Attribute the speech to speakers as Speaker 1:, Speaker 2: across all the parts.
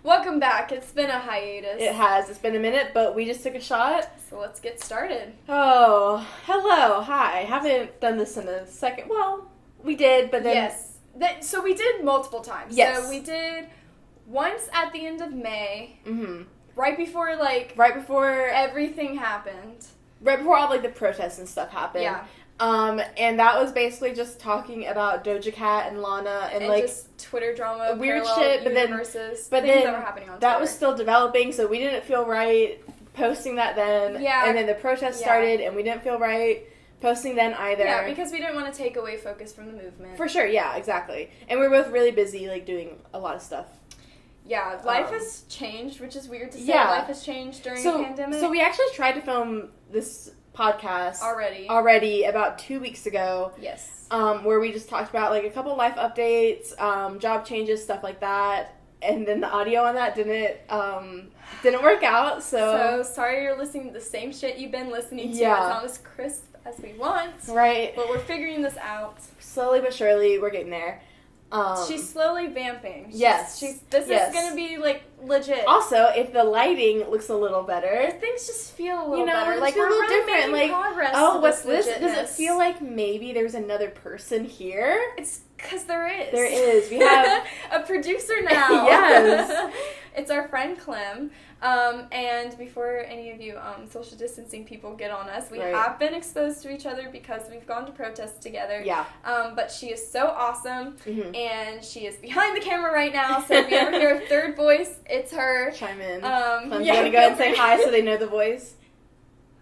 Speaker 1: Welcome back. It's been a hiatus.
Speaker 2: It has. It's been a minute, but we just took a shot.
Speaker 1: So let's get started.
Speaker 2: Oh, hello. Hi. Haven't done this in a second. Well, we did, but then...
Speaker 1: Yes. So we did multiple times.
Speaker 2: Yes.
Speaker 1: So we did once at the end of May.
Speaker 2: Mm-hmm.
Speaker 1: Right before,
Speaker 2: Right before...
Speaker 1: everything happened.
Speaker 2: Right before all, the protests and stuff happened.
Speaker 1: Yeah.
Speaker 2: And that was basically just talking about Doja Cat and Lana and
Speaker 1: just Twitter drama,
Speaker 2: weird
Speaker 1: parallel
Speaker 2: shit, but
Speaker 1: universes,
Speaker 2: then
Speaker 1: things that were happening on Twitter.
Speaker 2: That was still developing, so we didn't feel right posting that then.
Speaker 1: Yeah.
Speaker 2: And then the protests started, and we didn't feel right posting then either.
Speaker 1: Yeah, because we didn't want to take away focus from the movement.
Speaker 2: For sure, yeah, exactly. And we were both really busy, doing a lot of stuff.
Speaker 1: Yeah, life has changed, which is weird to say.
Speaker 2: Yeah.
Speaker 1: Life has changed during the pandemic.
Speaker 2: So we actually tried to film this podcast
Speaker 1: already
Speaker 2: about 2 weeks ago.
Speaker 1: Yes.
Speaker 2: Where we just talked about a couple life updates, job changes, stuff like that, and then the audio on that didn't work out. So
Speaker 1: sorry you're listening to the same shit you've been listening to.
Speaker 2: Yeah.
Speaker 1: It's not as crisp as we want,
Speaker 2: right?
Speaker 1: But we're figuring this out
Speaker 2: Slowly but surely, we're getting there.
Speaker 1: She's slowly vamping.
Speaker 2: Yes.
Speaker 1: This is gonna be legit.
Speaker 2: Also, if the lighting looks a little better,
Speaker 1: things just feel a little better.
Speaker 2: We're a
Speaker 1: we're
Speaker 2: little
Speaker 1: really
Speaker 2: different.
Speaker 1: making progress.
Speaker 2: What's this? Does it feel like maybe there's another person here?
Speaker 1: It's because there is.
Speaker 2: There is. We have
Speaker 1: a producer now.
Speaker 2: Yes.
Speaker 1: It's our friend Clem. And before any of you social distancing people get on us, we have been exposed to each other because we've gone to protests together.
Speaker 2: Yeah.
Speaker 1: But she is so awesome, and she is behind the camera right now, so if you ever hear a third voice, it's her.
Speaker 2: Chime in.
Speaker 1: Clem,
Speaker 2: you want to go ahead and say hi so they know the voice?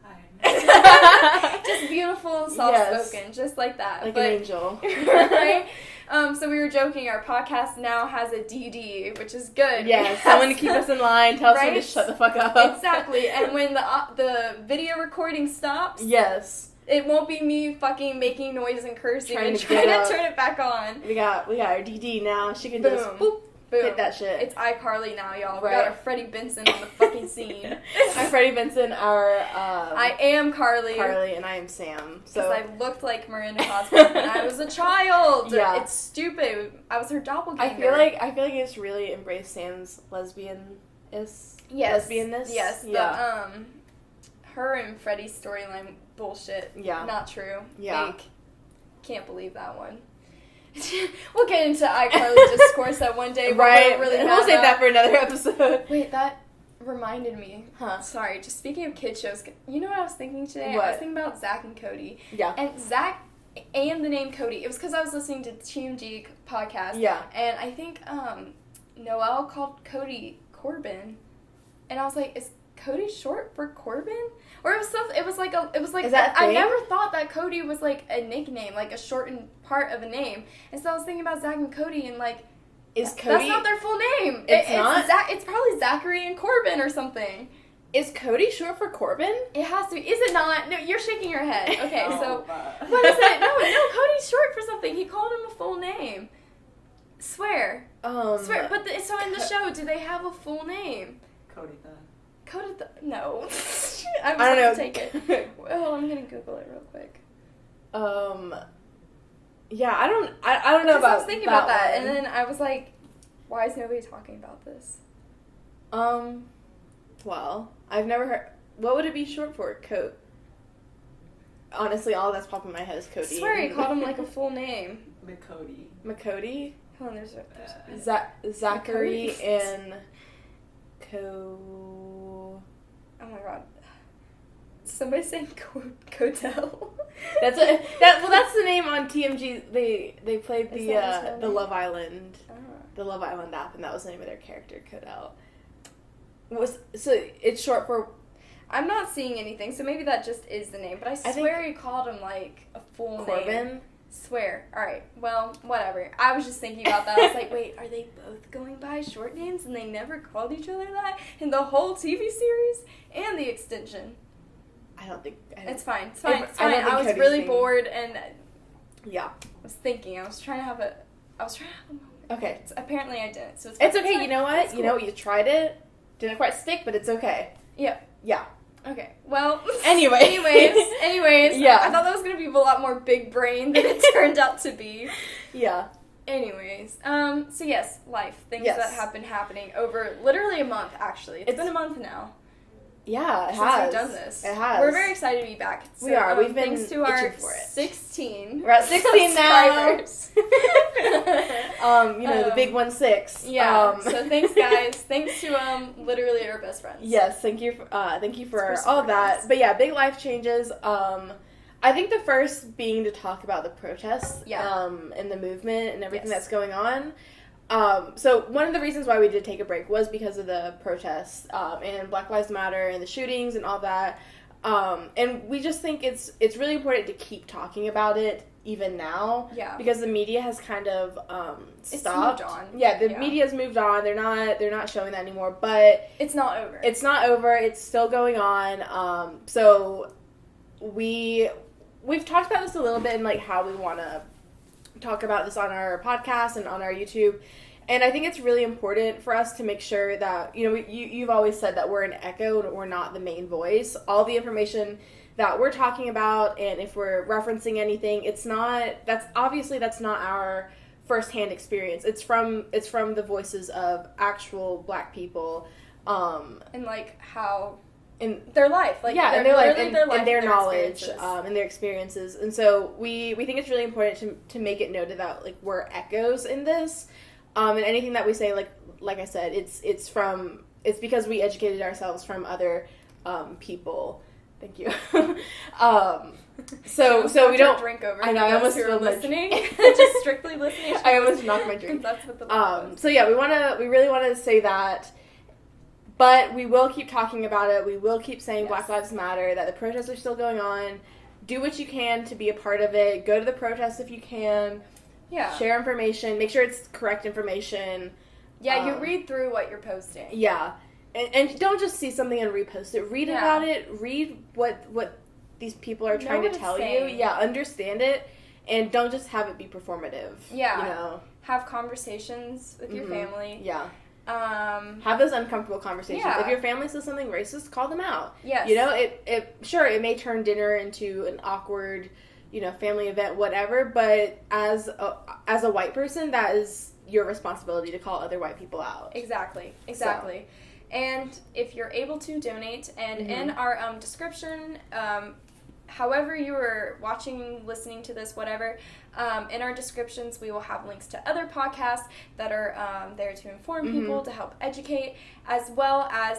Speaker 1: Hi. Just beautiful, soft-spoken, just like that.
Speaker 2: Like an angel.
Speaker 1: Right? So we were joking, our podcast now has a DD, which is good.
Speaker 2: Yes, someone to keep us in line, tell someone to shut the fuck up.
Speaker 1: Exactly, and when the video recording stops,
Speaker 2: yes,
Speaker 1: it won't be me fucking making noise and cursing trying to turn it back on.
Speaker 2: We got our DD now. She can just boop, hit that shit.
Speaker 1: It's iCarly now, y'all. We got our Freddie Benson on the fucking scene.
Speaker 2: Our Freddie Benson, our
Speaker 1: I am Carly.
Speaker 2: Carly, and I am Sam.
Speaker 1: Because I looked like Miranda Cosgrove when I was a child.
Speaker 2: Yeah.
Speaker 1: It's stupid. I was her doppelganger.
Speaker 2: I feel like it's really embraced Sam's lesbianness.
Speaker 1: Yes.
Speaker 2: Yeah.
Speaker 1: But, her and Freddie's storyline bullshit.
Speaker 2: Yeah.
Speaker 1: Not true.
Speaker 2: Yeah.
Speaker 1: Fake. Can't believe that one. We'll get into iCarly discourse that one day.
Speaker 2: Right.
Speaker 1: Really
Speaker 2: we'll save that for another episode.
Speaker 1: Wait, that reminded me.
Speaker 2: Huh.
Speaker 1: Sorry, just speaking of kid shows, you know what I was thinking today?
Speaker 2: What?
Speaker 1: I was thinking about Zach and Cody.
Speaker 2: Yeah.
Speaker 1: And Zach and the name Cody. It was because I was listening to TMG podcast.
Speaker 2: Yeah.
Speaker 1: And I think Noelle called Cody Corbin. And I was like, is Cody short for Corbin? Or it was something. It was like
Speaker 2: Is that a thing?
Speaker 1: I never thought that Cody was like a nickname, like a shortened part of a name. And so I was thinking about Zach and Cody, and
Speaker 2: is Cody?
Speaker 1: That's not their full name.
Speaker 2: It's not.
Speaker 1: It's probably Zachary and Corbin or something.
Speaker 2: Is Cody short for Corbin?
Speaker 1: It has to be. Is it not? No, you're shaking your head. Okay, so
Speaker 2: but...
Speaker 1: what is it? No, Cody's short for something. He called him a full name. Swear. Swear. But so in the show, do they have a full name?
Speaker 3: Cody the.
Speaker 1: No.
Speaker 2: I don't know.
Speaker 1: Take it. Well, I'm gonna Google it real quick.
Speaker 2: Yeah, I don't know about.
Speaker 1: I was thinking about that, and then I was like, why is nobody talking about this?
Speaker 2: Well, I've never heard. What would it be short for? Coat. Honestly, all that's popping in my head is Cody.
Speaker 1: I swear he called him like a full name.
Speaker 2: McCody.
Speaker 1: Hold on, there's
Speaker 2: Zachary
Speaker 1: McCody.
Speaker 2: and
Speaker 1: Oh my god. Somebody's saying Codell.
Speaker 2: That's the name on TMG. They played the Love Island, the Love Island app, and that was the name of their character, Codell. So it's short for.
Speaker 1: I'm not seeing anything, so maybe that just is the name. But I swear he called him like a full name.
Speaker 2: Corbin.
Speaker 1: Swear. All right. Well, whatever. I was just thinking about that. I was like, wait, are they both going by short names and they never called each other that in the whole TV series and the extension?
Speaker 2: I don't think.
Speaker 1: It's fine. It's fine. I was
Speaker 2: Cody's
Speaker 1: really bored and.
Speaker 2: Yeah.
Speaker 1: I was thinking. I was trying to have a moment.
Speaker 2: Okay.
Speaker 1: Apparently I didn't. So
Speaker 2: it's okay. You know what?
Speaker 1: Cool.
Speaker 2: You know what? You tried it. Didn't quite stick, but it's okay.
Speaker 1: Yep.
Speaker 2: Yeah.
Speaker 1: Okay. Well.
Speaker 2: Anyways.
Speaker 1: Anyways.
Speaker 2: Yeah.
Speaker 1: I thought that was gonna be a lot more big brain than it turned out to be.
Speaker 2: Yeah.
Speaker 1: Anyways, so yes, life. Things
Speaker 2: Yes.
Speaker 1: that have been happening over literally a month, actually. It's been a month now.
Speaker 2: Yeah, it
Speaker 1: since
Speaker 2: has.
Speaker 1: we've done this.
Speaker 2: It has.
Speaker 1: We're very excited to be back. So,
Speaker 2: we are. We've been
Speaker 1: thanks to our
Speaker 2: itching for it.
Speaker 1: 16.
Speaker 2: We're at 16 now.
Speaker 1: subscribers.
Speaker 2: The big 16.
Speaker 1: Yeah. So thanks, guys. Thanks to literally our best friends.
Speaker 2: Yes, thank you for all of that. But yeah, big life changes. I think the first being to talk about the protests.
Speaker 1: Yeah.
Speaker 2: And the movement and everything
Speaker 1: Yes.
Speaker 2: that's going on. So one of the reasons why we did take a break was because of the protests and Black Lives Matter and the shootings and all that. And we just think it's really important to keep talking about it even now.
Speaker 1: Yeah.
Speaker 2: Because the media has kind of stopped.
Speaker 1: It's moved on.
Speaker 2: Yeah, the media's moved on. They're not showing that anymore. But
Speaker 1: it's not over.
Speaker 2: It's not over. It's still going on. So we've talked about this a little bit and like how we want to talk about this on our podcast and on our YouTube. And I think it's really important for us to make sure that, you've always said that we're an echo and we're not the main voice. All the information that we're talking about, and if we're referencing anything, that's not our firsthand experience. It's from the voices of actual Black people.
Speaker 1: And like how
Speaker 2: in
Speaker 1: their life, like
Speaker 2: and their life, and
Speaker 1: their
Speaker 2: their knowledge, and their experiences, and so we think it's really important to make it noted that like we're echoes in this, and anything that we say, like I said, it's because we educated ourselves from other people. Thank you. So we don't
Speaker 1: drink over.
Speaker 2: I know. I almost
Speaker 1: who are
Speaker 2: spilled my
Speaker 1: listening, just strictly listening.
Speaker 2: I almost knocked my drink.
Speaker 1: That's what the was.
Speaker 2: So yeah, we really want to say that. But we will keep talking about it. We will keep saying Black Lives Matter, that the protests are still going on. Do what you can to be a part of it. Go to the protests if you can.
Speaker 1: Yeah.
Speaker 2: Share information. Make sure it's correct information.
Speaker 1: Yeah, you read through what you're posting.
Speaker 2: Yeah. And don't just see something and repost it. Read about it. Read what these people are trying to tell you. Yeah, understand it. And don't just have it be performative.
Speaker 1: Yeah. Have conversations with your family.
Speaker 2: Yeah. Have those uncomfortable conversations.
Speaker 1: Yeah.
Speaker 2: If your family says something racist, call them out.
Speaker 1: Yes.
Speaker 2: It may turn dinner into an awkward, family event, whatever, but as a white person, that is your responsibility to call other white people out.
Speaker 1: Exactly.
Speaker 2: So.
Speaker 1: And if you're able to donate, and in our description, however you are watching, listening to this, whatever, in our descriptions we will have links to other podcasts that are there to inform people, to help educate, as well as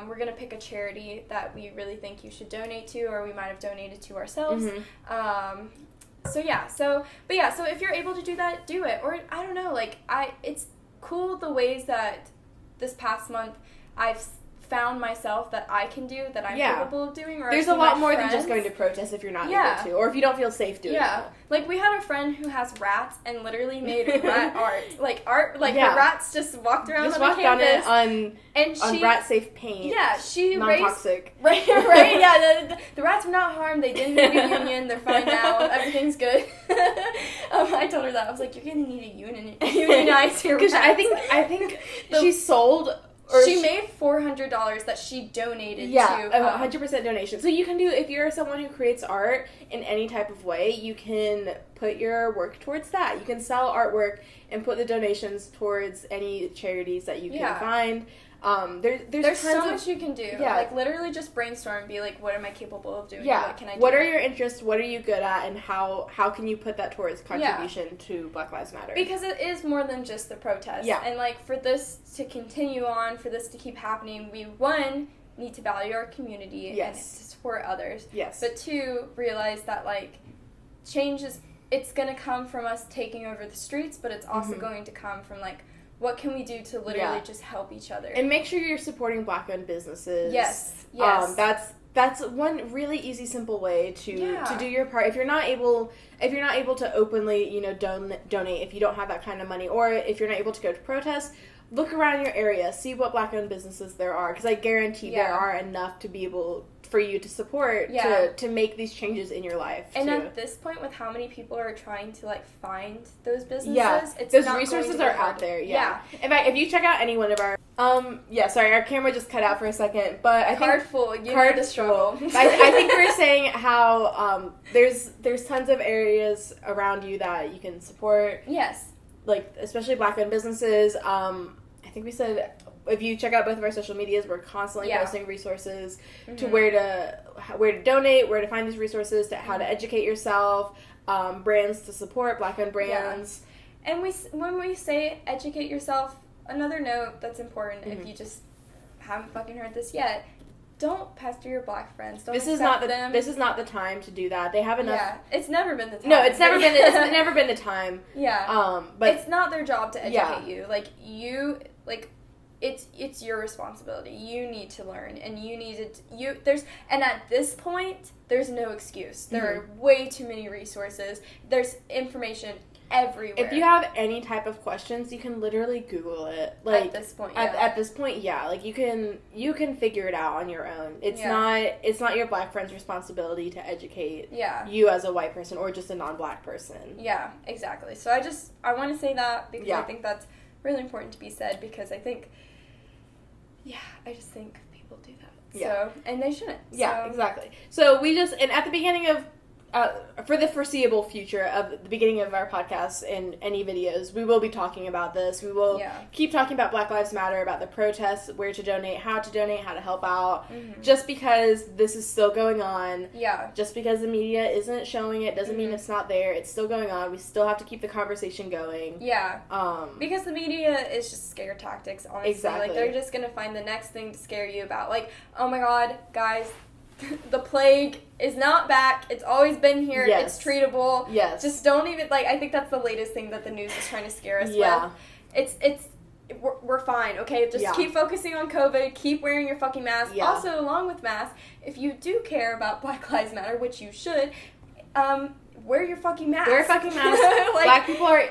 Speaker 1: we're going to pick a charity that we really think you should donate to, or we might have donated to ourselves. So if you're able to do that, do it. Or I don't know, it's cool the ways that this past month I've found myself that I can do, that I'm capable of doing. Or
Speaker 2: there's a lot more than just going to protest if you're not able to, or if you don't feel safe doing it.
Speaker 1: Like we had a friend who has rats and literally made rat art. Her rats just walked around on the campus.
Speaker 2: On rat-safe paint.
Speaker 1: Yeah, she
Speaker 2: non-toxic.
Speaker 1: Right, yeah, the rats were not harmed, they didn't need a union, they're fine now, everything's good. I told her that, I was like, you're gonna need a unionize your rats.
Speaker 2: Because I think she sold...
Speaker 1: She made $400 that she donated to.
Speaker 2: Yeah, 100% donation. So you can do, if you're someone who creates art in any type of way, you can put your work towards that. You can sell artwork and put the donations towards any charities that you can find. There's
Speaker 1: so much you can do.
Speaker 2: Yeah.
Speaker 1: Literally just brainstorm and be like, what am I capable of doing?
Speaker 2: Yeah.
Speaker 1: What can I do?
Speaker 2: What are your interests? What are you good at? And how can you put that towards contribution to Black Lives Matter?
Speaker 1: Because it is more than just the protest.
Speaker 2: Yeah.
Speaker 1: And, for this to continue on, for this to keep happening, we, need to value our community and to support others.
Speaker 2: Yes.
Speaker 1: But 2, realize that, change it's going to come from us taking over the streets, but it's also going to come from, what can we do to literally just help each other?
Speaker 2: And make sure you're supporting Black-owned businesses.
Speaker 1: Yes.
Speaker 2: That's one really easy, simple way to do your part. If you're not able to openly, donate, if you don't have that kind of money, or if you're not able to go to protests, look around your area, see what Black-owned businesses there are, because I guarantee there are enough to be able for you to support to make these changes in your life.
Speaker 1: And at this point, with how many people are trying to find those businesses, it's
Speaker 2: those
Speaker 1: not
Speaker 2: resources
Speaker 1: going to
Speaker 2: are
Speaker 1: be hard.
Speaker 2: out there. Yeah. In fact, if you check out any one of our our camera just cut out for a second, but I think
Speaker 1: Hurtful, you know the struggle.
Speaker 2: I think we were saying how there's tons of areas around you that you can support.
Speaker 1: Yes.
Speaker 2: like, especially Black-owned businesses. I think we said, if you check out both of our social medias, we're constantly posting resources to where to donate, where to find these resources, to how to educate yourself, brands to support, Black-owned brands.
Speaker 1: Yeah. And when we say educate yourself, another note that's important, if you just haven't fucking heard this yet, don't pester your Black friends. Don't accept them.
Speaker 2: This is not the time to do that. They have enough.
Speaker 1: Yeah, it's never been the time.
Speaker 2: No, it's never been. It's never been the time.
Speaker 1: Yeah.
Speaker 2: But
Speaker 1: it's not their job to educate you. Like it's your responsibility. You need to learn, and and at this point, there's no excuse. There are way too many resources. There's information everywhere.
Speaker 2: If you have any type of questions, you can literally Google it. Like,
Speaker 1: at this point,
Speaker 2: at this point, like you can figure it out on your own. It's not your Black friend's responsibility to educate you as a white person or just a non-Black person.
Speaker 1: Yeah, exactly. So I want to say that because I think that's really important to be said, because I think I just think people do that. So, and they shouldn't.
Speaker 2: Yeah, exactly. So and at the beginning of for the foreseeable future of the beginning of our podcast and any videos, we will be talking about this. We will keep talking about Black Lives Matter, about the protests, where to donate, how to help out. Just because this is still going on. Yeah. Just because the media isn't showing it doesn't mean it's not there. It's still going on. We still have to keep the conversation going. Yeah.
Speaker 1: Because the media is just scare tactics, honestly. Exactly. Like, they're just going to find the next thing to scare you about. Like, oh my God, guys, the plague is not back. It's always been here. Yes. It's treatable. Yes. Just don't even, I think that's the latest thing that the news is trying to scare us with. We're fine, okay? Just keep focusing on COVID. Keep wearing your fucking mask. Yeah. Also, along with masks, if you do care about Black Lives Matter, which you should, wear your fucking mask.
Speaker 2: Wear a fucking mask. Black people are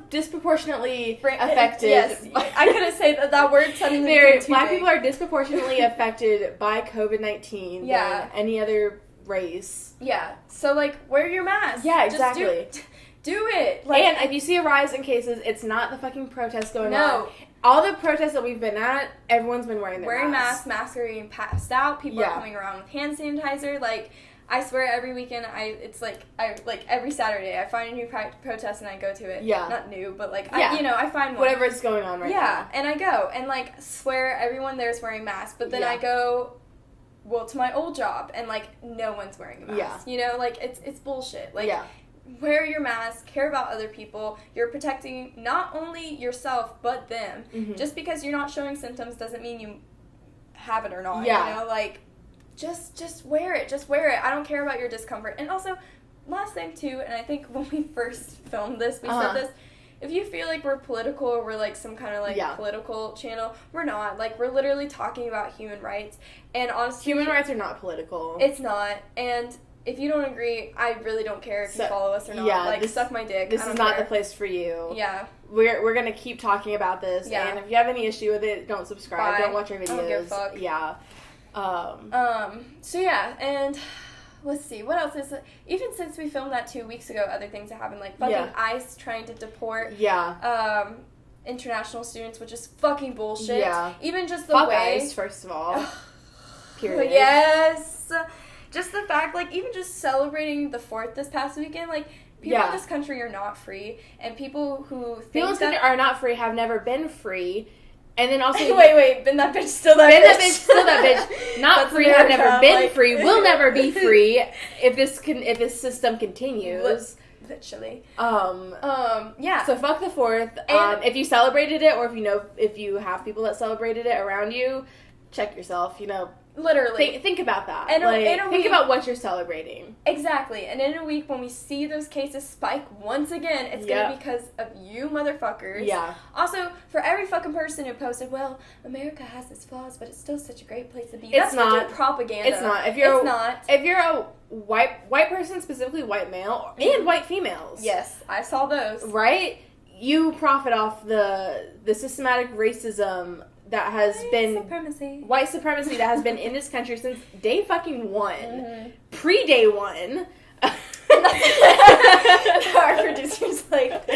Speaker 2: disproportionately affected.
Speaker 1: Yes, I couldn't say that word suddenly.
Speaker 2: Black people are disproportionately affected by COVID-19 than any other race.
Speaker 1: Yeah, so wear your mask.
Speaker 2: Yeah, exactly.
Speaker 1: Just do it.
Speaker 2: And if you see a rise in cases, it's not the fucking protests going on. All the protests that we've been at, everyone's been wearing their masks. Masks are being passed out. People are coming around with hand sanitizer. I swear every weekend, every Saturday, I find a new protest and I go to it. Yeah. Not new, but I find one. Whatever is going on right now.
Speaker 1: Yeah, and I go and swear everyone there is wearing masks, but then I go, to my old job and no one's wearing a mask. Yeah. It's bullshit. Wear your mask, care about other people. You're protecting not only yourself, but them. Mm-hmm. Just because you're not showing symptoms doesn't mean you have it or not. Yeah. Just wear it. Just wear it. I don't care about your discomfort. And also, last thing, too, and I think when we first filmed this, we said this, if you feel like we're political or we're, some kind of, political channel, we're not. We're literally talking about human rights. And honestly...
Speaker 2: Human rights are not political.
Speaker 1: It's not. And if you don't agree, I really don't care if you follow us or not. Yeah, suck my dick.
Speaker 2: This is not the place for you.
Speaker 1: Yeah.
Speaker 2: We're going to keep talking about this. Yeah. And if you have any issue with it, don't subscribe. Bye. Don't watch our videos.
Speaker 1: I don't give a fuck.
Speaker 2: Yeah.
Speaker 1: So yeah, and let's see, what else is, even since we filmed that 2 weeks ago, other things have happened, fucking ICE trying to deport, international students, which is fucking bullshit. Yeah. Even just the way.
Speaker 2: ICE, first of all. Period.
Speaker 1: Yes. Just the fact, even just celebrating the 4th this past weekend, people in this country are not free, and people who think
Speaker 2: people in this country are not free, have never been free. And then also...
Speaker 1: wait, been that bitch, still that bitch.
Speaker 2: Been that bitch, still that bitch. Not free, have never been free, will never be free if this system continues.
Speaker 1: Literally.
Speaker 2: Yeah. So fuck the 4th. If you celebrated it, or if you have people that celebrated it around you, check yourself,
Speaker 1: Literally.
Speaker 2: Think about that. Think about what you're celebrating.
Speaker 1: Exactly. And in a week, when we see those cases spike once again, it's going to be because of you motherfuckers. Yeah. Also, for every fucking person who posted, well, America has its flaws, but it's still such a great place to be. That's not propaganda.
Speaker 2: It's not. If you're a white person, specifically white male, and white females.
Speaker 1: Yes, I saw those.
Speaker 2: Right? You profit off the systematic racism that has white supremacy that has been in this country since day fucking one. Mm-hmm. Pre-day one.
Speaker 1: Our producer's but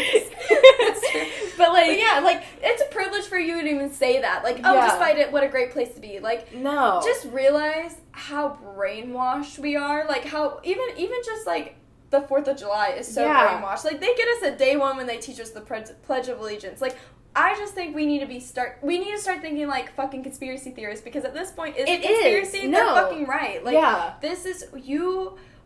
Speaker 1: yeah, it's a privilege for you to even say that. Despite it, what a great place to be.
Speaker 2: No.
Speaker 1: Just realize how brainwashed we are. How, even just, the 4th of July is so brainwashed. Like, they get us at day one when they teach us the Pledge of Allegiance. Like, I just think we need to start thinking like fucking conspiracy theorists, because at this point, is it conspiracy? They're fucking right. Like, this is,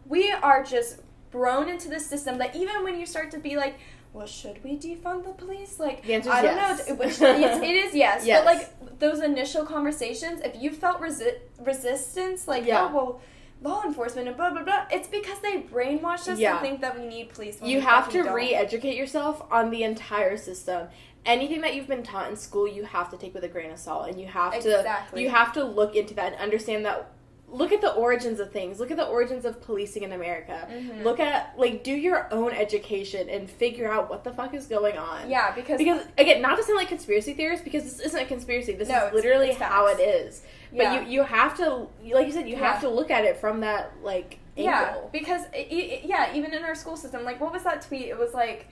Speaker 1: we are just thrown into this system that even when you start to be like, well, should we defund the police? Like, I don't know. Which, it is yes. But, like, those initial conversations, if you felt resistance, like, oh, well, law enforcement and blah, blah, blah, it's because they brainwashed us to think that we need police.
Speaker 2: You have to re-educate yourself on the entire system. Anything that you've been taught in school, you have to take with a grain of salt, and you have to look into that and understand that. Look at the origins of things. Look at the origins of policing in America. Mm-hmm. Look at, like, do your own education and figure out what the fuck is going on.
Speaker 1: Yeah, because
Speaker 2: again, not to sound like conspiracy theorists, because this isn't a conspiracy. This is literally how it is. But you have to, like you said, you have to look at it from that, like, angle.
Speaker 1: Yeah, because, even in our school system, like, what was that tweet? It was like,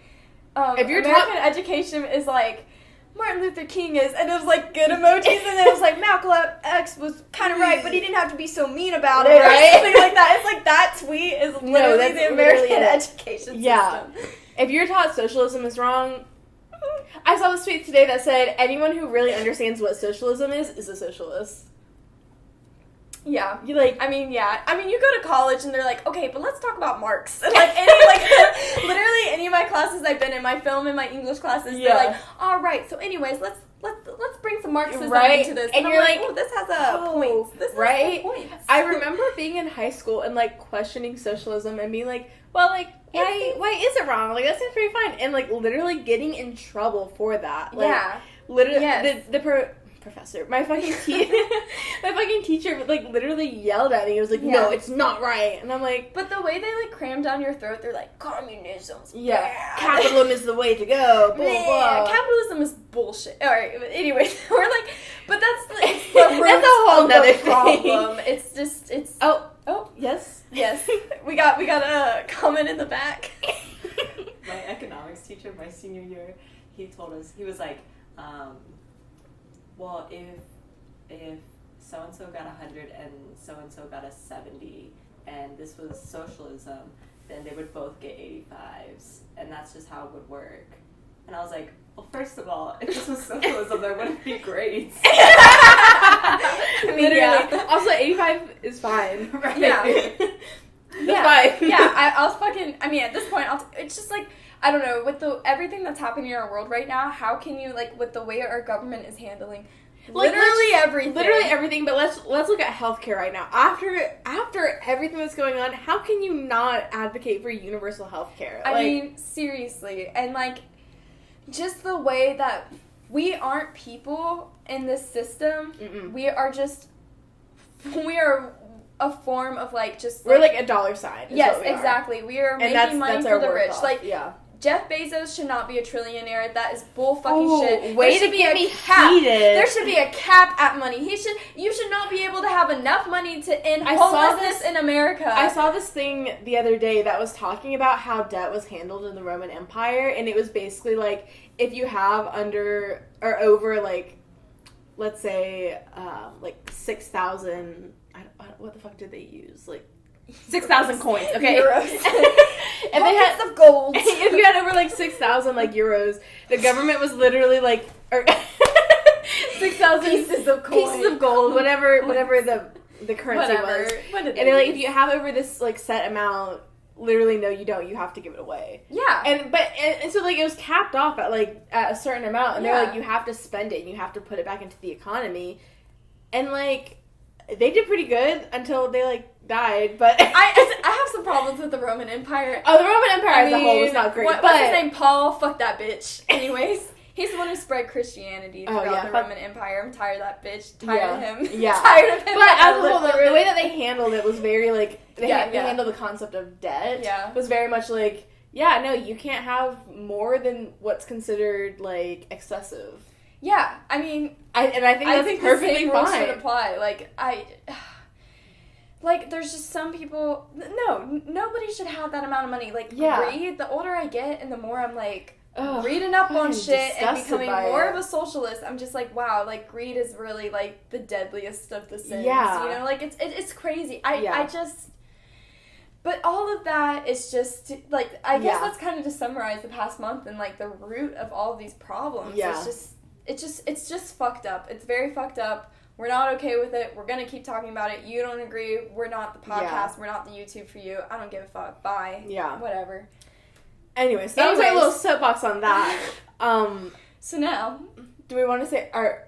Speaker 2: if you're
Speaker 1: American education is like, Martin Luther King is, and it was like good emojis, and then it was like Malcolm X was kind of right, but he didn't have to be so mean about it, right? Or something like that. It's like that tweet is literally the American education system.
Speaker 2: If you're taught socialism is wrong, I saw this tweet today that said anyone who really understands what socialism is a socialist.
Speaker 1: Yeah.
Speaker 2: You like,
Speaker 1: I mean, you go to college and they're like, okay, but let's talk about Marx. And like literally any of my classes I've been in, my film and my English classes, they're like, all right, so anyways, let's bring some Marxism into this.
Speaker 2: And you're like,
Speaker 1: oh, this has a point. This has points.
Speaker 2: I remember being in high school and like questioning socialism and being like, well, like, why is it wrong? Like, that seems pretty fine. And like literally getting in trouble for that. Like, literally, professor, my fucking teacher like literally yelled at me. He was like, no, it's not right. And I'm like,
Speaker 1: but the way they like cram down your throat, they're like, communism's bad.
Speaker 2: Capitalism is the way to go, blah, blah.
Speaker 1: Capitalism is bullshit. Alright, but anyways, we're like, but that's the root
Speaker 2: that's a whole nother
Speaker 1: problem. It's just, it's
Speaker 2: yes
Speaker 1: we got a comment in the back.
Speaker 3: My economics teacher, my senior year, he told us, he was like, well, if so-and-so got 100 and so-and-so got a 70, and this was socialism, then they would both get 85s, and that's just how it would work. And I was like, well, first of all, if this was socialism, there wouldn't be grades.
Speaker 2: I mean, literally. Also, 85 is fine.
Speaker 1: Right? Yeah.
Speaker 2: That's fine.
Speaker 1: Yeah, I was fucking, I mean, at this point, it's just like, I don't know, with everything that's happening in our world right now, how can you, like, with the way our government is handling literally everything,
Speaker 2: but let's look at healthcare right now. After everything that's going on, how can you not advocate for universal healthcare?
Speaker 1: I mean, seriously, and, like, just the way that we aren't people in this system, we are a form of, like, just,
Speaker 2: we're like a dollar sign.
Speaker 1: Yes, exactly. We are making money for the rich. Like, Jeff Bezos should not be a trillionaire. That is bull fucking shit.
Speaker 2: Way to get me heated.
Speaker 1: There should be a cap at money. You should not be able to have enough money to end homelessness in America.
Speaker 2: I saw this thing the other day that was talking about how debt was handled in the Roman Empire, and it was basically like, if you have under or over, like, let's say, like 6,000, what the fuck did they use? Like, 6,000 coins, okay?
Speaker 1: Euros.
Speaker 2: And they had
Speaker 1: of gold.
Speaker 2: If you had over like 6,000 like euros, the government was literally like, or 6,000
Speaker 1: pieces of
Speaker 2: gold, whatever the currency was. And they're like, if you have over this like set amount, literally no, you don't. You have to give it away.
Speaker 1: Yeah.
Speaker 2: And so like it was capped off at like at a certain amount, and they're like, you have to spend it, and you have to put it back into the economy, and like they did pretty good until they like died, but
Speaker 1: I have some problems with the Roman Empire.
Speaker 2: Oh, the Roman Empire as a whole was not great.
Speaker 1: What's his name? Paul? Fuck that bitch. Anyways, he's the one who spread Christianity throughout the Roman Empire. I'm tired of that bitch. Tired of him.
Speaker 2: Yeah.
Speaker 1: Tired of him.
Speaker 2: But as a whole, the way that they handled it was very like they handled the concept of debt.
Speaker 1: Yeah.
Speaker 2: Was very much like, no, you can't have more than what's considered like excessive.
Speaker 1: Yeah, I mean,
Speaker 2: I think that's perfectly fine.
Speaker 1: Should apply. Like, there's just some people. No, nobody should have that amount of money. Like, greed. The older I get, and the more I'm like reading up on shit and becoming more of a socialist. I'm just like, wow. Like, greed is really like the deadliest of the sins.
Speaker 2: Yeah.
Speaker 1: You know, like it's crazy. I just. But all of that is just, like, I guess that's kind of to summarize the past month and, like, the root of all of these problems.
Speaker 2: Yeah.
Speaker 1: It's just fucked up. It's very fucked up. We're not okay with it. We're going to keep talking about it. You don't agree. We're not the podcast. Yeah. We're not the YouTube for you. I don't give a fuck. Bye.
Speaker 2: Yeah.
Speaker 1: Whatever.
Speaker 2: Anyway, so that was our little soapbox on that.
Speaker 1: So now,
Speaker 2: do we want to say our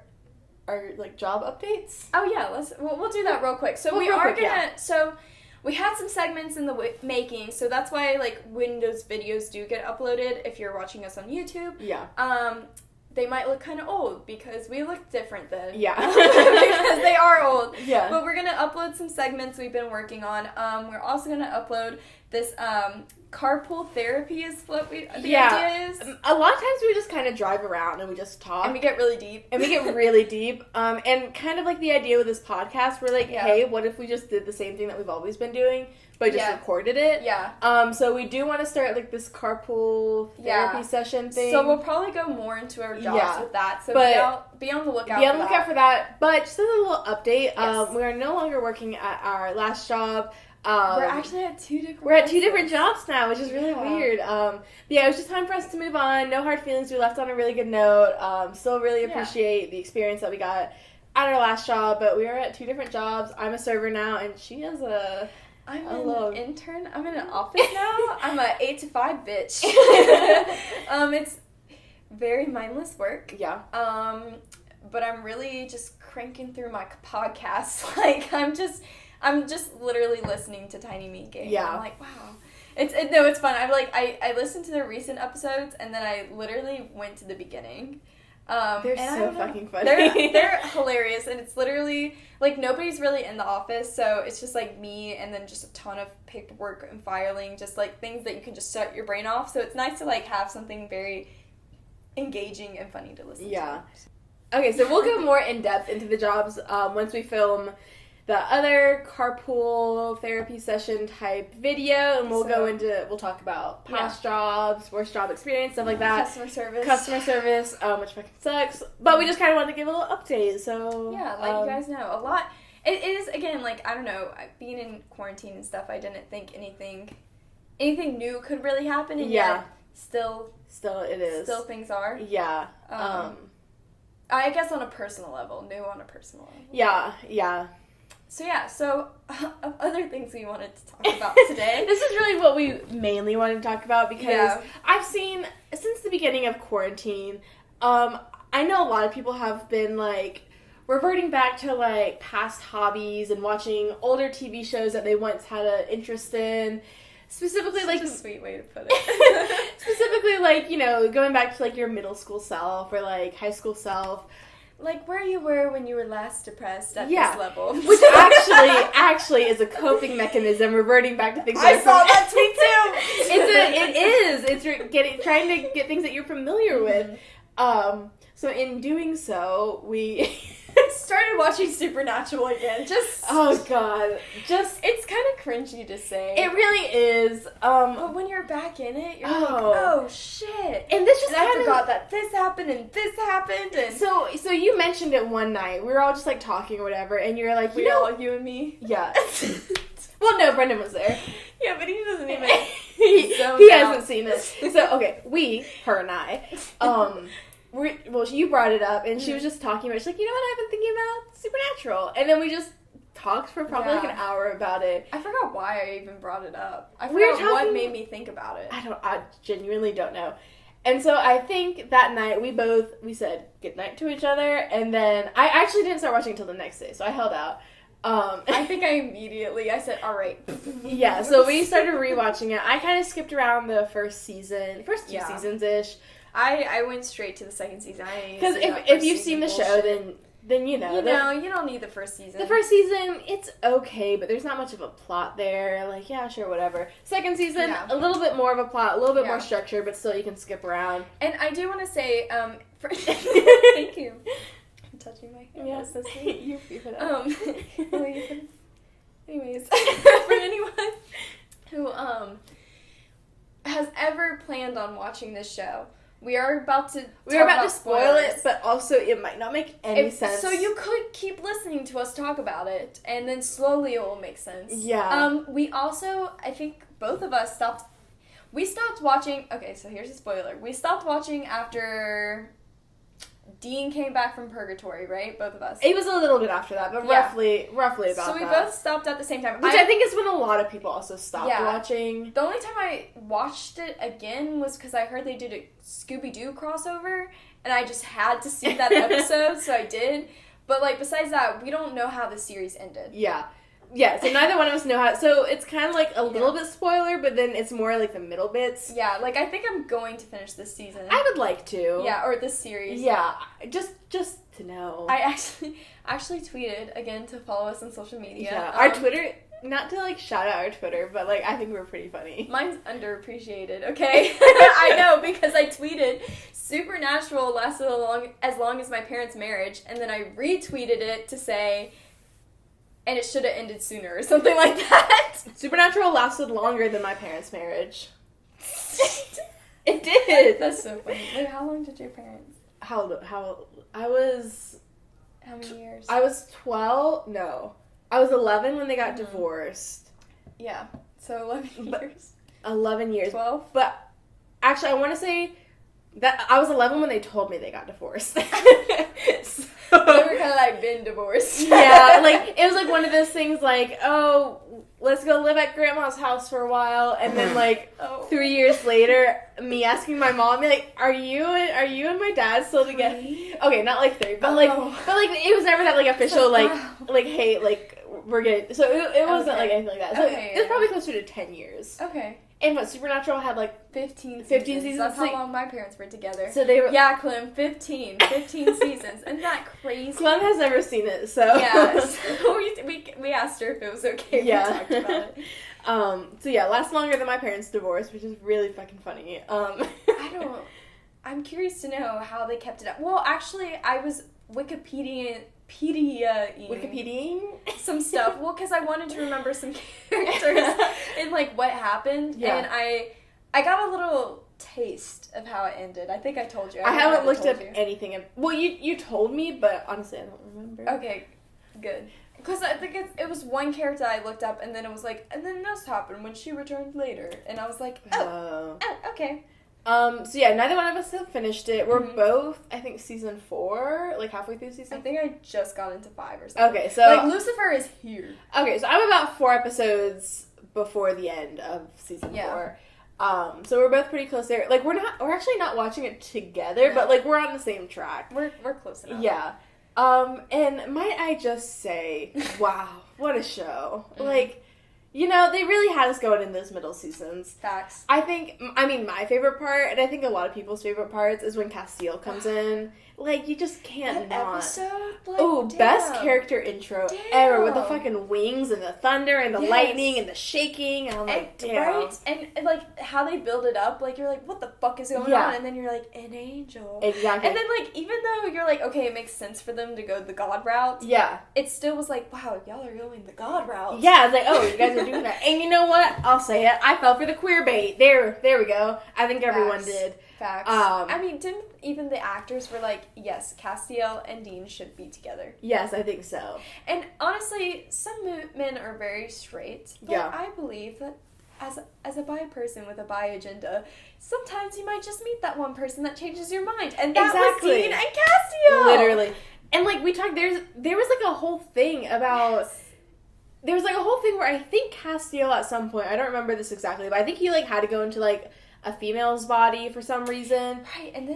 Speaker 2: like job updates?
Speaker 1: Oh yeah, we'll do that real quick. So we had some segments in the making, so that's why like when those videos do get uploaded, if you're watching us on YouTube, they might look kind of old because we look different then. Yeah. Because they are old. Yeah. But we're going to upload some segments we've been working on. We're also going to upload this carpool therapy is what the idea is.
Speaker 2: A lot of times we just kind of drive around and we just talk.
Speaker 1: And we get really deep.
Speaker 2: And kind of like the idea with this podcast, we're like, hey, what if we just did the same thing that we've always been doing? But just recorded it. Yeah. So we do want to start like this carpool therapy session thing.
Speaker 1: So we'll probably go more into our jobs with that. So be on the lookout.
Speaker 2: Be on the lookout for that. But just a little update. Yes. We are no longer working at our last job.
Speaker 1: We're actually at two
Speaker 2: different jobs now, which is really weird. It was just time for us to move on. No hard feelings. We left on a really good note. Still really appreciate the experience that we got at our last job. But we are at two different jobs. I'm a server now, and she is
Speaker 1: I'm an intern. I'm in an office now. I'm a 8 to 5 bitch. It's very mindless work. Yeah. But I'm really just cranking through my podcasts. Like I'm just literally listening to Tiny Meat Game. Yeah. I'm like, wow. It's fun. I listened to the recent episodes and then I literally went to the beginning.
Speaker 2: They're so fucking funny.
Speaker 1: They're hilarious, and it's literally like nobody's really in the office, so it's just like me and then just a ton of paperwork and filing, just like things that you can just shut your brain off. So it's nice to like have something very engaging and funny to listen to. Yeah.
Speaker 2: Okay, so we'll go more in depth into the jobs once we film the other carpool therapy session type video, and we'll talk about past jobs, worst job experience, stuff like that.
Speaker 1: Customer service,
Speaker 2: which fucking sucks. But we just kind of wanted to give a little update, so...
Speaker 1: Yeah, you guys know, a lot... It is, again, like, I don't know, being in quarantine and stuff, I didn't think anything new could really happen, and yet, still it is. Still things are.
Speaker 2: Yeah.
Speaker 1: I guess on a personal level, level.
Speaker 2: Yeah.
Speaker 1: So other things we wanted to talk about today.
Speaker 2: This is really what we mainly wanted to talk about because I've seen, since the beginning of quarantine, I know a lot of people have been, like, reverting back to, like, past hobbies and watching older TV shows that they once had an interest in. Specifically,
Speaker 1: such
Speaker 2: like...
Speaker 1: a sweet way to put it.
Speaker 2: Specifically, like, you know, going back to, like, your middle school self or, like, high school self.
Speaker 1: Like where you were when you were last depressed at this level.
Speaker 2: Which actually is a coping mechanism, reverting back to things
Speaker 1: I saw that tweet too!
Speaker 2: It's trying to get things that you're familiar with. So in doing so, we...
Speaker 1: started watching Supernatural again.
Speaker 2: Oh god.
Speaker 1: It's kind of cringy to say.
Speaker 2: It really is.
Speaker 1: But when you're back in it, you're like, oh shit.
Speaker 2: And this just
Speaker 1: I forgot that this happened and this happened and
Speaker 2: so you mentioned it one night. We were all just like talking or whatever, and you're like,
Speaker 1: you and me?
Speaker 2: Yeah. Well, no, Brendan was there.
Speaker 1: Yeah, but he doesn't even
Speaker 2: he hasn't seen it. So okay, her and I, you brought it up, and she was just talking about it. She's like, you know what, I've been thinking about Supernatural. And then we just talked for probably like an hour about it.
Speaker 1: I forgot why I even brought it up. I forgot what made me think about it.
Speaker 2: I genuinely don't know. And so I think that night we said goodnight to each other, and then I actually didn't start watching until the next day, so I held out.
Speaker 1: I think I said, all right.
Speaker 2: Yeah, so we started rewatching it. I kind of skipped around the first two seasons-ish.
Speaker 1: I went straight to the second season.
Speaker 2: Because if you've seen the show, then you know.
Speaker 1: You don't need the first season.
Speaker 2: The first season, it's okay, but there's not much of a plot there. Like, yeah, sure, whatever. Second season, a little bit more of a plot, a little bit more structure, but still you can skip around.
Speaker 1: And I do want to say, thank you. I'm touching my hair.
Speaker 2: Yeah, so sweet. You keep it up.
Speaker 1: Anyways, for anyone who has ever planned on watching this show, We are about to
Speaker 2: spoil it, but also it might not make any sense.
Speaker 1: So you could keep listening to us talk about it, and then slowly it will make sense.
Speaker 2: Yeah.
Speaker 1: We also, I think both of us stopped watching, okay, so here's a spoiler. We stopped watching after Dean came back from purgatory, right? Both of us.
Speaker 2: It was a little bit after that, but roughly about that.
Speaker 1: So we both stopped at the same time.
Speaker 2: Which I think is when a lot of people also stopped watching.
Speaker 1: The only time I watched it again was because I heard they did a Scooby-Doo crossover, and I just had to see that episode, so I did. But, like, besides that, we don't know how the series ended.
Speaker 2: Yeah. Yeah, so neither one of us know how... So it's kind of like a little bit spoiler, but then it's more like the middle bits.
Speaker 1: Yeah, like, I think I'm going to finish this season.
Speaker 2: I would like to.
Speaker 1: Yeah, or this series.
Speaker 2: Yeah, just to know.
Speaker 1: I actually tweeted, again, to follow us on social media.
Speaker 2: Yeah, our Twitter... Not to, like, shout out our Twitter, but, like, I think we're pretty funny.
Speaker 1: Mine's underappreciated, okay? I know, because I tweeted, Supernatural lasted as long as my parents' marriage, and then I retweeted it to say... And it should have ended sooner or something like that.
Speaker 2: Supernatural lasted longer than my parents' marriage. It did.
Speaker 1: That's so funny. Wait, how long did your parents?
Speaker 2: How I was...
Speaker 1: How many years?
Speaker 2: I was 12. No. I was 11 when they got divorced.
Speaker 1: Yeah. So 11 years.
Speaker 2: 11 years.
Speaker 1: 12?
Speaker 2: But actually, I want to say that I was 11 when they told me they got divorced.
Speaker 1: They were kind of like been divorced.
Speaker 2: Yeah, like, it was like one of those things like, oh, let's go live at grandma's house for a while, and then like 3 years later, me asking my mom, like, are you and my dad still together? Okay, not like 3, but like it was never that like official like hey, like we're good. So it wasn't like anything like that. So it was probably closer to 10 years.
Speaker 1: Okay.
Speaker 2: And what, Supernatural had like
Speaker 1: 15
Speaker 2: seasons.
Speaker 1: That's how long my parents were together.
Speaker 2: So they were...
Speaker 1: Yeah, Clem, 15 seasons. Isn't that crazy?
Speaker 2: Clem has never seen it, so...
Speaker 1: Yeah, so we asked her if it was okay if we talked about it.
Speaker 2: So yeah, lasts longer than my parents' divorce, which is really fucking funny.
Speaker 1: I'm curious to know how they kept it up. Well, actually, I was Wikipediaing some stuff. Well, because I wanted to remember some characters and like what happened, and I got a little taste of how it ended. I think I told you.
Speaker 2: I haven't looked up anything. Well, you told me, but honestly, I don't remember.
Speaker 1: Okay, good. Because I think it was one character I looked up, and then it was like, and then this happened when she returned later, and I was like, oh, okay.
Speaker 2: So yeah, neither one of us have finished it. We're both, I think, season 4, like halfway through season.
Speaker 1: I think I just got into 5 or something.
Speaker 2: Okay, so
Speaker 1: like Lucifer is here.
Speaker 2: Okay, so I'm about 4 episodes before the end of season 4. So we're both pretty close there. Like we're actually not watching it together, but like we're on the same track.
Speaker 1: We're close enough.
Speaker 2: Yeah. And might I just say, wow, what a show. Like, you know, they really had us going in those middle seasons.
Speaker 1: Facts.
Speaker 2: I mean, my favorite part, and I think a lot of people's favorite parts, is when Castiel comes in. Like, you just can't not.
Speaker 1: Episode? Like,
Speaker 2: oh, best character intro ever, with the fucking wings and the thunder and the lightning and the shaking, and I'm like, damn.
Speaker 1: Right? And, like, how they build it up, like, you're like, what the fuck is going on? And then you're like, an angel.
Speaker 2: Exactly.
Speaker 1: And then, like, even though you're like, okay, it makes sense for them to go the God route.
Speaker 2: Yeah.
Speaker 1: It still was like, wow, y'all are going the God route.
Speaker 2: Yeah, it's like, oh, you guys are doing that. And you know what? I'll say it. I fell for the queer bait. There we go. I think everyone did.
Speaker 1: Facts. I mean, didn't even the actors were like, yes, Castiel and Dean should be together.
Speaker 2: Yes, I think so.
Speaker 1: And honestly, some men are very straight. But I believe that as a bi person with a bi agenda, sometimes you might just meet that one person that changes your mind. And that was Dean and Castiel!
Speaker 2: Literally. And like we talked, there was like a whole thing about... There was like a whole thing where I think Castiel at some point, I don't remember this exactly, but I think he like had to go into like a female's body for some reason.
Speaker 1: Right, and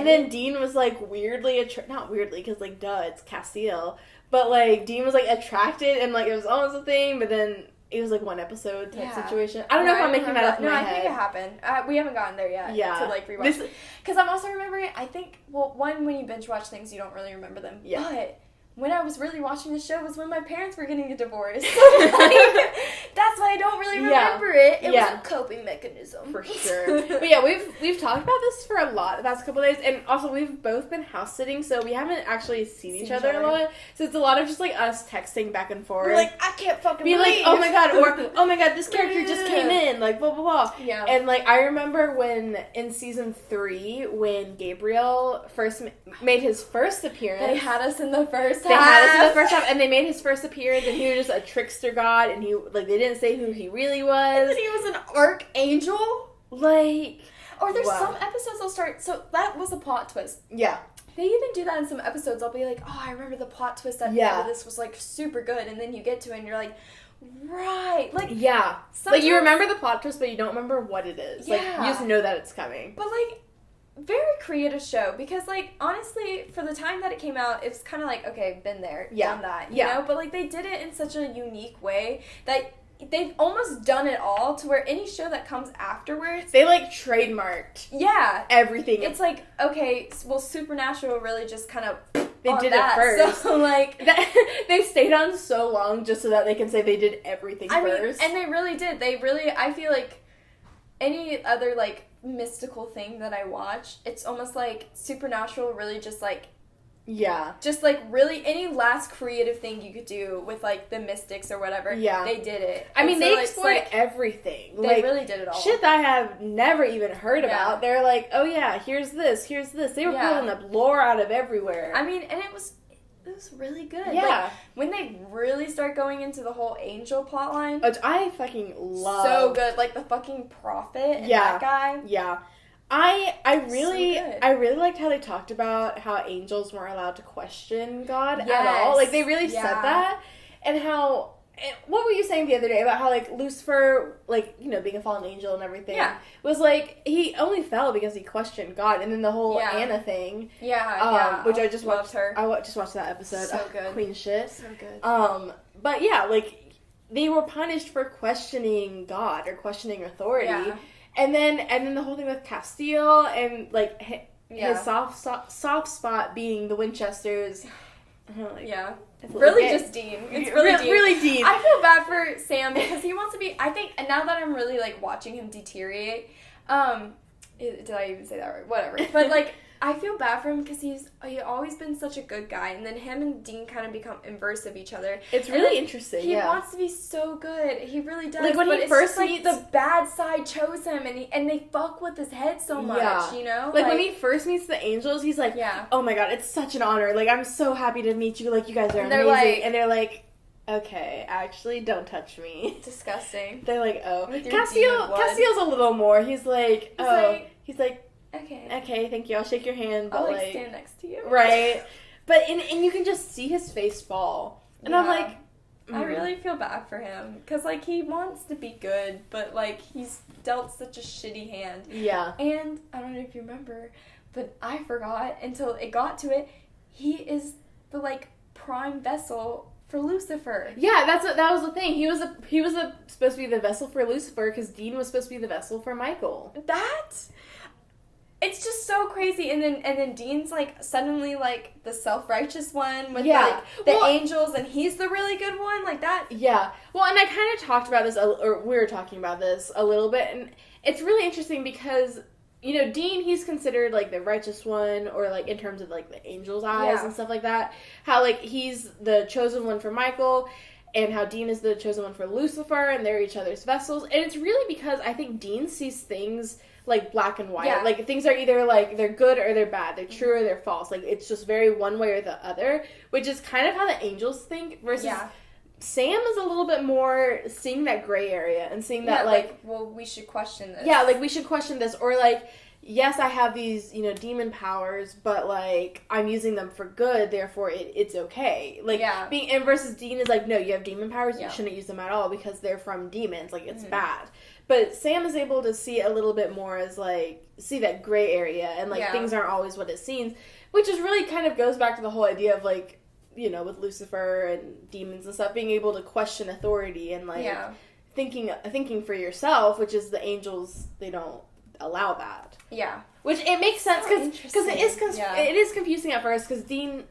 Speaker 2: then Dean was like weirdly not weirdly, because like duh, it's Castiel, but like Dean was like attracted, and like it was almost a thing, but then it was like one episode type situation. I don't know if I'm making that up in my head.
Speaker 1: No, I think it happened. We haven't gotten there yet.
Speaker 2: Yeah.
Speaker 1: To like rewatch. Because I'm also remembering. I think one, when you binge watch things, you don't really remember them. Yeah. But when I was really watching the show was when my parents were getting a divorce. Like, that's why I don't really remember it. It was a coping mechanism.
Speaker 2: For sure. But yeah, we've talked about this for a lot the past couple of days, and also we've both been house sitting, so we haven't actually seen each other a lot. So it's a lot of just like us texting back and forth.
Speaker 1: We're like, I can't fucking
Speaker 2: be
Speaker 1: believe.
Speaker 2: like, oh my god, or oh my god, this character just came in, like blah blah blah.
Speaker 1: Yeah.
Speaker 2: And like I remember when in season 3, when Gabriel first made his first appearance.
Speaker 1: They had us in the first half.
Speaker 2: They had us in the first half, and they made his first appearance, and he was just a trickster god, and he like they didn't say who he really was.
Speaker 1: And then he was an archangel.
Speaker 2: Like,
Speaker 1: or there's some episodes they'll start. So that was a plot twist.
Speaker 2: Yeah.
Speaker 1: They even do that in some episodes. I'll be like, oh, I remember the plot twist at the end of this was like super good, and then you get to it and you're like, right, like
Speaker 2: like you remember the plot twist, but you don't remember what it is. Like you just know that it's coming.
Speaker 1: But like, very creative show because like honestly, for the time that it came out, it's kind of like okay, been there, done that, you know. But like they did it in such a unique way that they've almost done it all to where any show that comes afterwards,
Speaker 2: they like trademarked everything.
Speaker 1: It's like, okay, well, Supernatural really just kind of
Speaker 2: they did it first.
Speaker 1: So like
Speaker 2: they stayed on so long just so that they can say they did everything first.
Speaker 1: And they really did. They really, I feel like any other like mystical thing that I watch, it's almost like Supernatural really just like just like really any last creative thing you could do with like the mystics or whatever, they did it.
Speaker 2: I mean, they explored everything.
Speaker 1: They like, really did it all.
Speaker 2: Shit that I have never even heard about. They're like, oh yeah, here's this. They were pulling up lore out of everywhere.
Speaker 1: I mean, and it was really good.
Speaker 2: Yeah.
Speaker 1: Like, when they really start going into the whole angel plotline,
Speaker 2: which I fucking love.
Speaker 1: So good. Like the fucking prophet and that guy.
Speaker 2: Yeah. I really liked how they talked about how angels weren't allowed to question God at all. Like they really said that, and how. What were you saying the other day about how like Lucifer, like you know, being a fallen angel and everything, was like he only fell because he questioned God, and then the whole Anna thing, which I just watched. I just watched that episode.
Speaker 1: So good,
Speaker 2: queen shit.
Speaker 1: So good.
Speaker 2: But yeah, like they were punished for questioning God or questioning authority. Yeah. And then the whole thing with Castile and like his soft spot being the Winchesters.
Speaker 1: Really just Dean. It's
Speaker 2: really Dean.
Speaker 1: I feel bad for Sam because he wants to be. I think, and now that I'm really like watching him deteriorate, did I even say that right? Whatever. But like, I feel bad for him because he's always been such a good guy, and then him and Dean kind of become inverse of each other.
Speaker 2: It's really interesting.
Speaker 1: He wants to be so good. He really does.
Speaker 2: Like when he first meets,
Speaker 1: the bad side chose him, and they fuck with his head so much. You know,
Speaker 2: like when he first meets the angels, he's like, oh my god, it's such an honor. Like I'm so happy to meet you. Like you guys are amazing. And they're like, okay, actually, don't touch me.
Speaker 1: Disgusting.
Speaker 2: They're like, oh, Castile's a little more. He's like, okay, thank you. I'll shake your hand, but
Speaker 1: I'll like stand next to you.
Speaker 2: Right. But and you can just see his face fall. And I'm like,
Speaker 1: I really feel bad for him cuz like he wants to be good, but like he's dealt such a shitty hand.
Speaker 2: Yeah.
Speaker 1: And I don't know if you remember, but I forgot until it got to it. He is the like prime vessel for Lucifer.
Speaker 2: Yeah, that was the thing. He was supposed to be the vessel for Lucifer cuz Dean was supposed to be the vessel for Michael.
Speaker 1: It's just so crazy, and then Dean's like suddenly like the self-righteous one with like the angels, and he's the really good one, like that.
Speaker 2: Yeah. Well, and I kind of talked about this, or we were talking about this a little bit, and it's really interesting because you know Dean, he's considered like the righteous one, or like in terms of like the angels' eyes and stuff like that. How like he's the chosen one for Michael. And how Dean is the chosen one for Lucifer, and they're each other's vessels. And it's really because I think Dean sees things like black and white. Yeah. Like things are either like they're good or they're bad, they're true or they're false. Like it's just very one way or the other, which is kind of how the angels think. Versus Sam is a little bit more seeing that gray area and seeing that like,
Speaker 1: well, we should question this.
Speaker 2: Yeah, like we should question this, or like, yes, I have these, you know, demon powers, but, like, I'm using them for good, therefore it's okay. Like, and versus Dean is like, no, you have demon powers, you shouldn't use them at all because they're from demons, like, it's bad. But Sam is able to see a little bit more as, like, see that gray area, and, like, things aren't always what it seems, which is really kind of goes back to the whole idea of, like, you know, with Lucifer and demons and stuff, being able to question authority and, like, thinking for yourself, which is the angels, they don't allow that.
Speaker 1: Yeah.
Speaker 2: Which it makes sense because it is confusing at first because Dean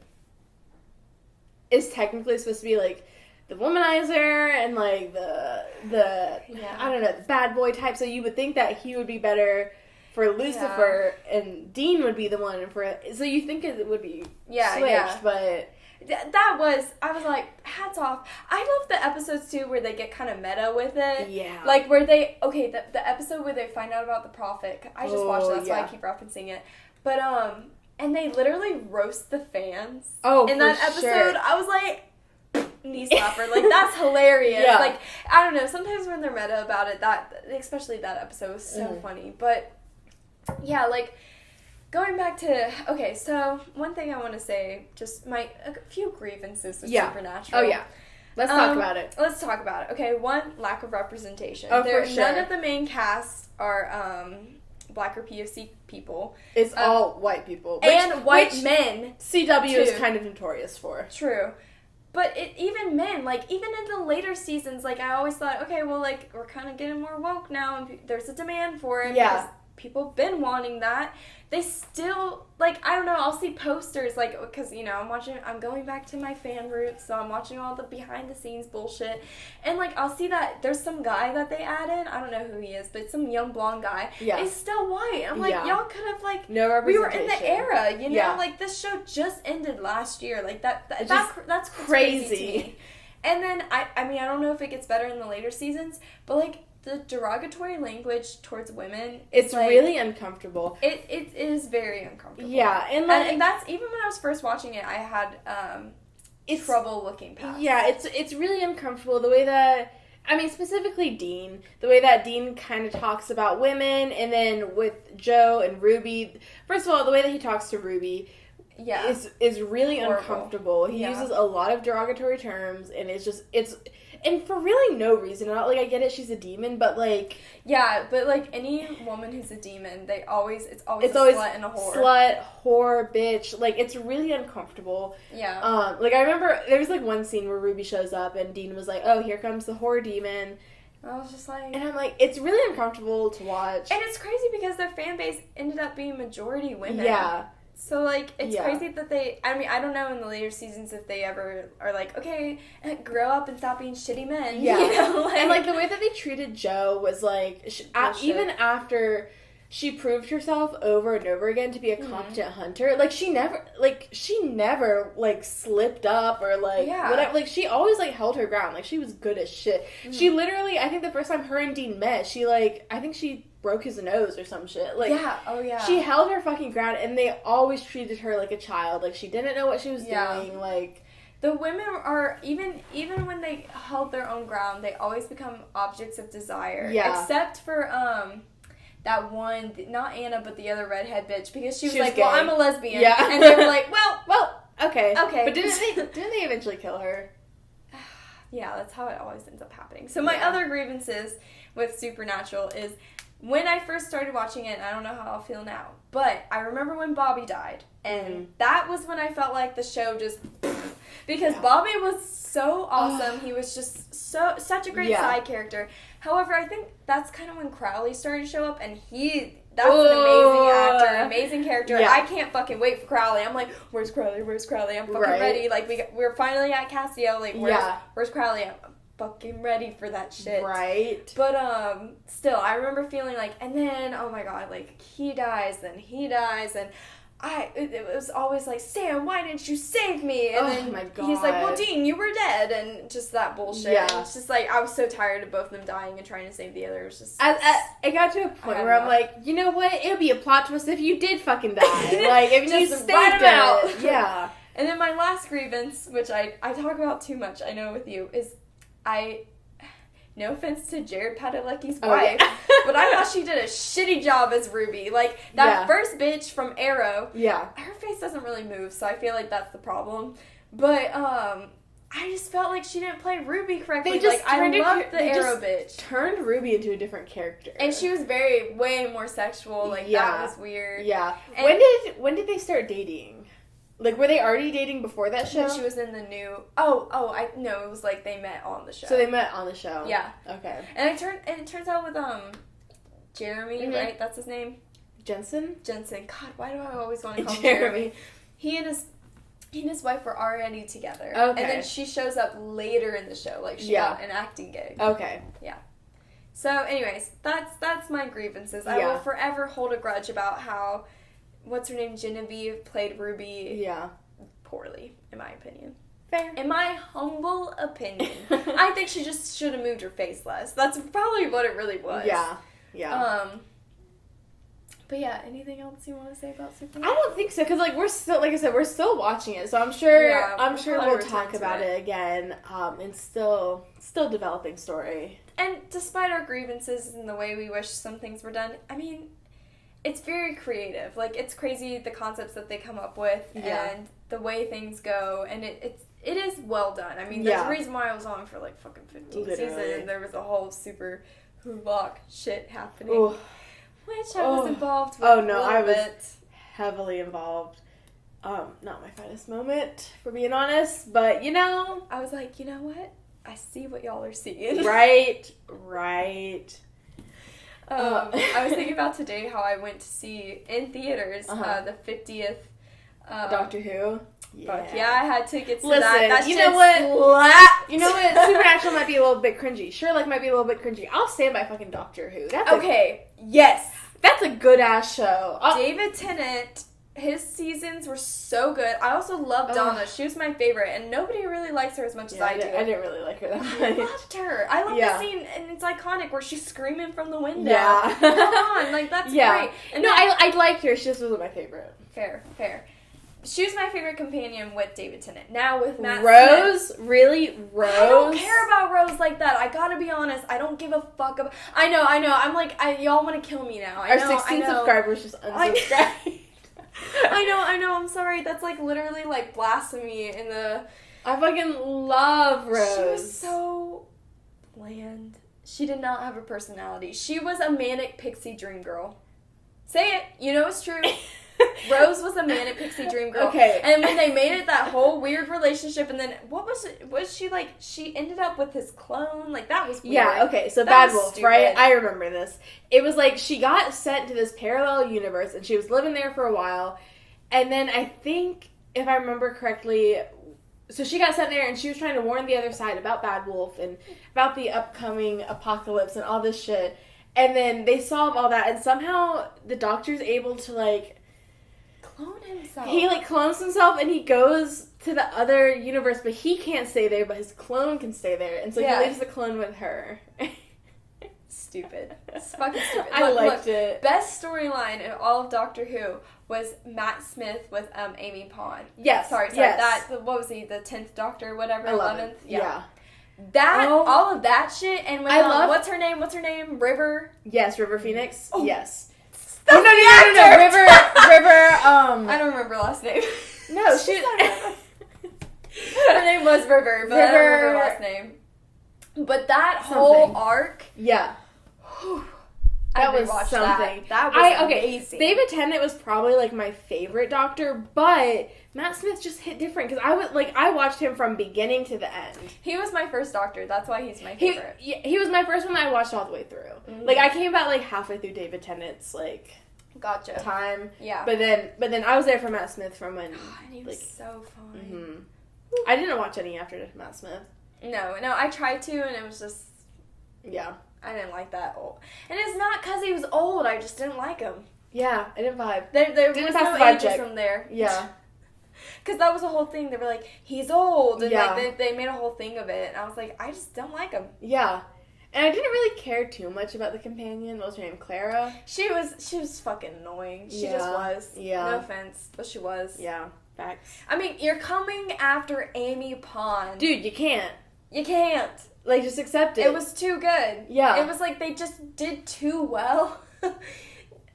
Speaker 2: is technically supposed to be like the womanizer and like the I don't know, the bad boy type. So you would think that he would be better for Lucifer and Dean would be the one for. So you think it would be switched, but.
Speaker 1: I was like, hats off. I love the episodes too where they get kind of meta with it.
Speaker 2: Yeah.
Speaker 1: Like where the episode where they find out about the prophet. I just watched it, that's why I keep referencing it. But, and they literally roast the fans.
Speaker 2: Oh,
Speaker 1: in that episode, sure. I was like, knee slapper. Like, that's hilarious. Yeah. Like, I don't know, sometimes when they're meta about it, especially that episode was so funny. But, yeah, like, going back to, okay, so one thing I want to say, just a few grievances with Supernatural.
Speaker 2: Oh, yeah. Let's talk about it.
Speaker 1: Let's talk about it. Okay, one, lack of representation.
Speaker 2: Oh, for sure.
Speaker 1: None of the main cast are Black or POC people.
Speaker 2: It's all white people.
Speaker 1: And white men.
Speaker 2: CW is kind of notorious for.
Speaker 1: True. But even men, like, even in the later seasons, like, I always thought, okay, well, like, we're kind of getting more woke now, and there's a demand for it.
Speaker 2: Yeah.
Speaker 1: Because people have been wanting that. They still, like, I don't know, I'll see posters, like, because, you know, I'm going back to my fan roots, so I'm watching all the behind-the-scenes bullshit, and, like, I'll see that there's some guy that they add in, I don't know who he is, but some young blonde guy, he's still white. I'm like, y'all could have, like,
Speaker 2: no representation.
Speaker 1: We were in the era, you know, like, this show just ended last year, like, that's crazy to me. And then, I mean, I don't know if it gets better in the later seasons, but, like, the derogatory language towards women,
Speaker 2: it's
Speaker 1: like,
Speaker 2: really uncomfortable.
Speaker 1: It is very uncomfortable.
Speaker 2: Yeah, and
Speaker 1: that's even when I was first watching it, I had trouble looking past.
Speaker 2: Yeah, it's really uncomfortable the way that, I mean, specifically Dean, the way that Dean kind of talks about women, and then with Joe and Ruby. First of all, the way that he talks to Ruby. is really horrible. Uncomfortable. He uses a lot of derogatory terms, and and for really no reason. Not like, I get it, she's a demon, but like...
Speaker 1: Yeah, but like any woman who's a demon, it's always a slut and a whore.
Speaker 2: Slut, whore, bitch. Like, it's really uncomfortable.
Speaker 1: Yeah.
Speaker 2: Like, I remember there was like one scene where Ruby shows up and Dean was like, oh, here comes the whore demon.
Speaker 1: I was just like...
Speaker 2: And I'm like, it's really uncomfortable to watch.
Speaker 1: And it's crazy because their fan base ended up being majority women.
Speaker 2: Yeah.
Speaker 1: So, like, it's crazy that I mean, I don't know in the later seasons if they ever are like, okay, grow up and stop being shitty men.
Speaker 2: Yeah.
Speaker 1: You know? Like,
Speaker 2: and, like, the way that they treated Joe was, like, even after she proved herself over and over again to be a competent hunter, like, she never, slipped up or, like, whatever. Like, she always, like, held her ground. Like, she was good as shit. Mm-hmm. She literally, I think the first time her and Dean met, I think she broke his nose or some shit. Like, she held her fucking ground, and they always treated her like a child. Like, she didn't know what she was doing. Like,
Speaker 1: the women are, even when they held their own ground, they always become objects of desire.
Speaker 2: Yeah.
Speaker 1: Except for, that one, not Anna, but the other redhead bitch, because she was like,
Speaker 2: gay.
Speaker 1: Well, I'm a lesbian.
Speaker 2: Yeah.
Speaker 1: And they were like, well,
Speaker 2: okay.
Speaker 1: Okay.
Speaker 2: But didn't they eventually kill her?
Speaker 1: Yeah, that's how it always ends up happening. So my other grievances with Supernatural is, when I first started watching it, and I don't know how I'll feel now, but I remember when Bobby died, and that was when I felt like the show just, because Bobby was so awesome. He was just such a great side character. However, I think that's kind of when Crowley started to show up, and that's an amazing actor, amazing character. Yeah. I can't fucking wait for Crowley. I'm like, where's Crowley? I'm fucking ready. Like, we're finally at Cassio. Like, where's Crowley? I'm fucking ready for that shit.
Speaker 2: Right.
Speaker 1: But, still, I remember feeling like, and then, oh my god, like, he dies, and it was always like, Sam, why didn't you save me? And then
Speaker 2: my God.
Speaker 1: He's like, well, Dean, you were dead, and just that bullshit.
Speaker 2: Yeah.
Speaker 1: And it's just like, I was so tired of both of them dying and trying to save the other. It was just...
Speaker 2: It got to a point where I'm like, you know what? It would be a plot twist if you did fucking die. Like, if you
Speaker 1: just
Speaker 2: saved
Speaker 1: him out.
Speaker 2: Yeah.
Speaker 1: And then my last grievance, which I talk about too much, I know with you, is no offense to Jared Padalecki's wife, but I thought she did a shitty job as Ruby. Like, that first bitch from Arrow, her face doesn't really move, so I feel like that's the problem. But, I just felt like she didn't play Ruby correctly. I loved the Arrow bitch.
Speaker 2: Turned Ruby into a different character.
Speaker 1: And she was way more sexual. Like, that was weird.
Speaker 2: Yeah.
Speaker 1: And
Speaker 2: when did they start dating? Like, were they already dating before that show?
Speaker 1: When she was in the new... No, it was like they met on the show.
Speaker 2: So they met on the show.
Speaker 1: Yeah.
Speaker 2: Okay.
Speaker 1: And it turns out with, Jeremy, right? That's his name?
Speaker 2: Jensen.
Speaker 1: God, why do I always want to call him
Speaker 2: Jeremy?
Speaker 1: He and his he and his wife were already together.
Speaker 2: Okay.
Speaker 1: And then she shows up later in the show. Like, she got an acting gig.
Speaker 2: Okay.
Speaker 1: Yeah. So, anyways, that's my grievances. I will forever hold a grudge about how, what's her name, Genevieve played Ruby poorly, in my opinion.
Speaker 2: Fair.
Speaker 1: In my humble opinion. I think she just should have moved her face less. That's probably what it really was.
Speaker 2: Yeah. Yeah.
Speaker 1: But yeah, anything else you want to say about Superman?
Speaker 2: I don't think so, because, like, we're still, like I said, we're still watching it, so I'm sure we'll talk about it again, and still developing story.
Speaker 1: And despite our grievances and the way we wish some things were done, I mean, it's very creative. Like, it's crazy the concepts that they come up with and the way things go, and it is well done. I mean, there's a reason why I was on for, like, fucking 15 seasons, and there was a whole super QueerWOC shit happening. Ooh. Which I was involved with.
Speaker 2: Oh, no, I was heavily involved. Not my finest moment, for being honest, but, you know.
Speaker 1: I was like, you know what? I see what y'all are seeing.
Speaker 2: Right.
Speaker 1: I was thinking about today how I went to see, in theaters, the 50th...
Speaker 2: Doctor Who.
Speaker 1: Fuck yeah, I had tickets to
Speaker 2: Listen,
Speaker 1: that.
Speaker 2: You know what? Supernatural might be a little bit cringy. Sherlock might be a little bit cringy. I'll stand by fucking Doctor Who.
Speaker 1: Yes.
Speaker 2: That's a good-ass show.
Speaker 1: David Tennant, his seasons were so good. I also love Donna. She was my favorite, and nobody really likes her as much as I do.
Speaker 2: I didn't really like her that much.
Speaker 1: I loved her. I love the scene, and it's iconic, where she's screaming from the window.
Speaker 2: Yeah.
Speaker 1: Come on, like, that's great. And
Speaker 2: no, I liked her. She just wasn't my favorite.
Speaker 1: Fair. She was my favorite companion with David Tennant. Now with Matt
Speaker 2: Rose?
Speaker 1: Smith,
Speaker 2: Really? Rose?
Speaker 1: I don't care about Rose like that. I gotta be honest. I don't give a fuck about... I know. I'm like, y'all want to kill me now.
Speaker 2: Our 16 subscribers just unsubscribed.
Speaker 1: I know. I'm sorry. That's, like, literally, like, blasphemy in the...
Speaker 2: I fucking love Rose.
Speaker 1: She was so bland. She did not have a personality. She was a manic pixie dream girl. Say it. You know it's true. Rose was a manic pixie dream girl.
Speaker 2: Okay.
Speaker 1: And when they made it that whole weird relationship, and then what was it? Was she like? She ended up with his clone. Like, that was weird.
Speaker 2: Yeah. Okay. So Bad Wolf, right? I remember this. It was like she got sent to this parallel universe, and she was living there for a while, and then I think, if I remember correctly, so she got sent there, and she was trying to warn the other side about Bad Wolf and about the upcoming apocalypse and all this shit. And then they solve all that, and somehow the Doctor's able to, like,
Speaker 1: clone himself.
Speaker 2: He, like, clones himself, and he goes to the other universe, but he can't stay there, but his clone can stay there. And so he leaves the clone with her.
Speaker 1: Stupid. It's fucking stupid.
Speaker 2: I liked it.
Speaker 1: Best storyline in all of Doctor Who was Matt Smith with Amy Pond.
Speaker 2: Yes.
Speaker 1: Sorry.
Speaker 2: Yes.
Speaker 1: What was he? The 10th Doctor, whatever.
Speaker 2: 11th. Yeah.
Speaker 1: All of that shit, and when, what's her name? River?
Speaker 2: Yes, River Phoenix.
Speaker 1: Oh.
Speaker 2: Yes.
Speaker 1: No,
Speaker 2: River,
Speaker 1: I don't remember her last name.
Speaker 2: No, she...
Speaker 1: Her name was River, but I don't remember her last name. But that whole arc...
Speaker 2: Yeah. That was something.
Speaker 1: That was amazing.
Speaker 2: David Tennant was probably, like, my favorite Doctor, but Matt Smith just hit different, because I watched him from beginning to the end.
Speaker 1: He was my first Doctor. That's why he's my favorite.
Speaker 2: He was my first one that I watched all the way through. Mm-hmm. Like, I came about, like, halfway through David Tennant's, like...
Speaker 1: Gotcha.
Speaker 2: Time.
Speaker 1: Yeah.
Speaker 2: But then I was there for Matt Smith from when...
Speaker 1: and he was so fun.
Speaker 2: Mm-hmm. I didn't watch any after Matt Smith.
Speaker 1: No, I tried to, and it was just...
Speaker 2: Yeah.
Speaker 1: I didn't like that old. And it's not because he was old, I just didn't like him.
Speaker 2: Yeah, I didn't vibe.
Speaker 1: There was no ageism there.
Speaker 2: Yeah.
Speaker 1: Because that was the whole thing. They were like, he's old, and like they made a whole thing of it, and I was like, I just don't like him.
Speaker 2: Yeah. And I didn't really care too much about the companion. What was her name? Clara?
Speaker 1: She was fucking annoying. She just was.
Speaker 2: Yeah.
Speaker 1: No offense, but she was.
Speaker 2: Yeah. Facts.
Speaker 1: I mean, you're coming after Amy Pond.
Speaker 2: Dude, you can't.
Speaker 1: You can't.
Speaker 2: Like, just accept it.
Speaker 1: It was too good.
Speaker 2: Yeah.
Speaker 1: It was like they just did too well.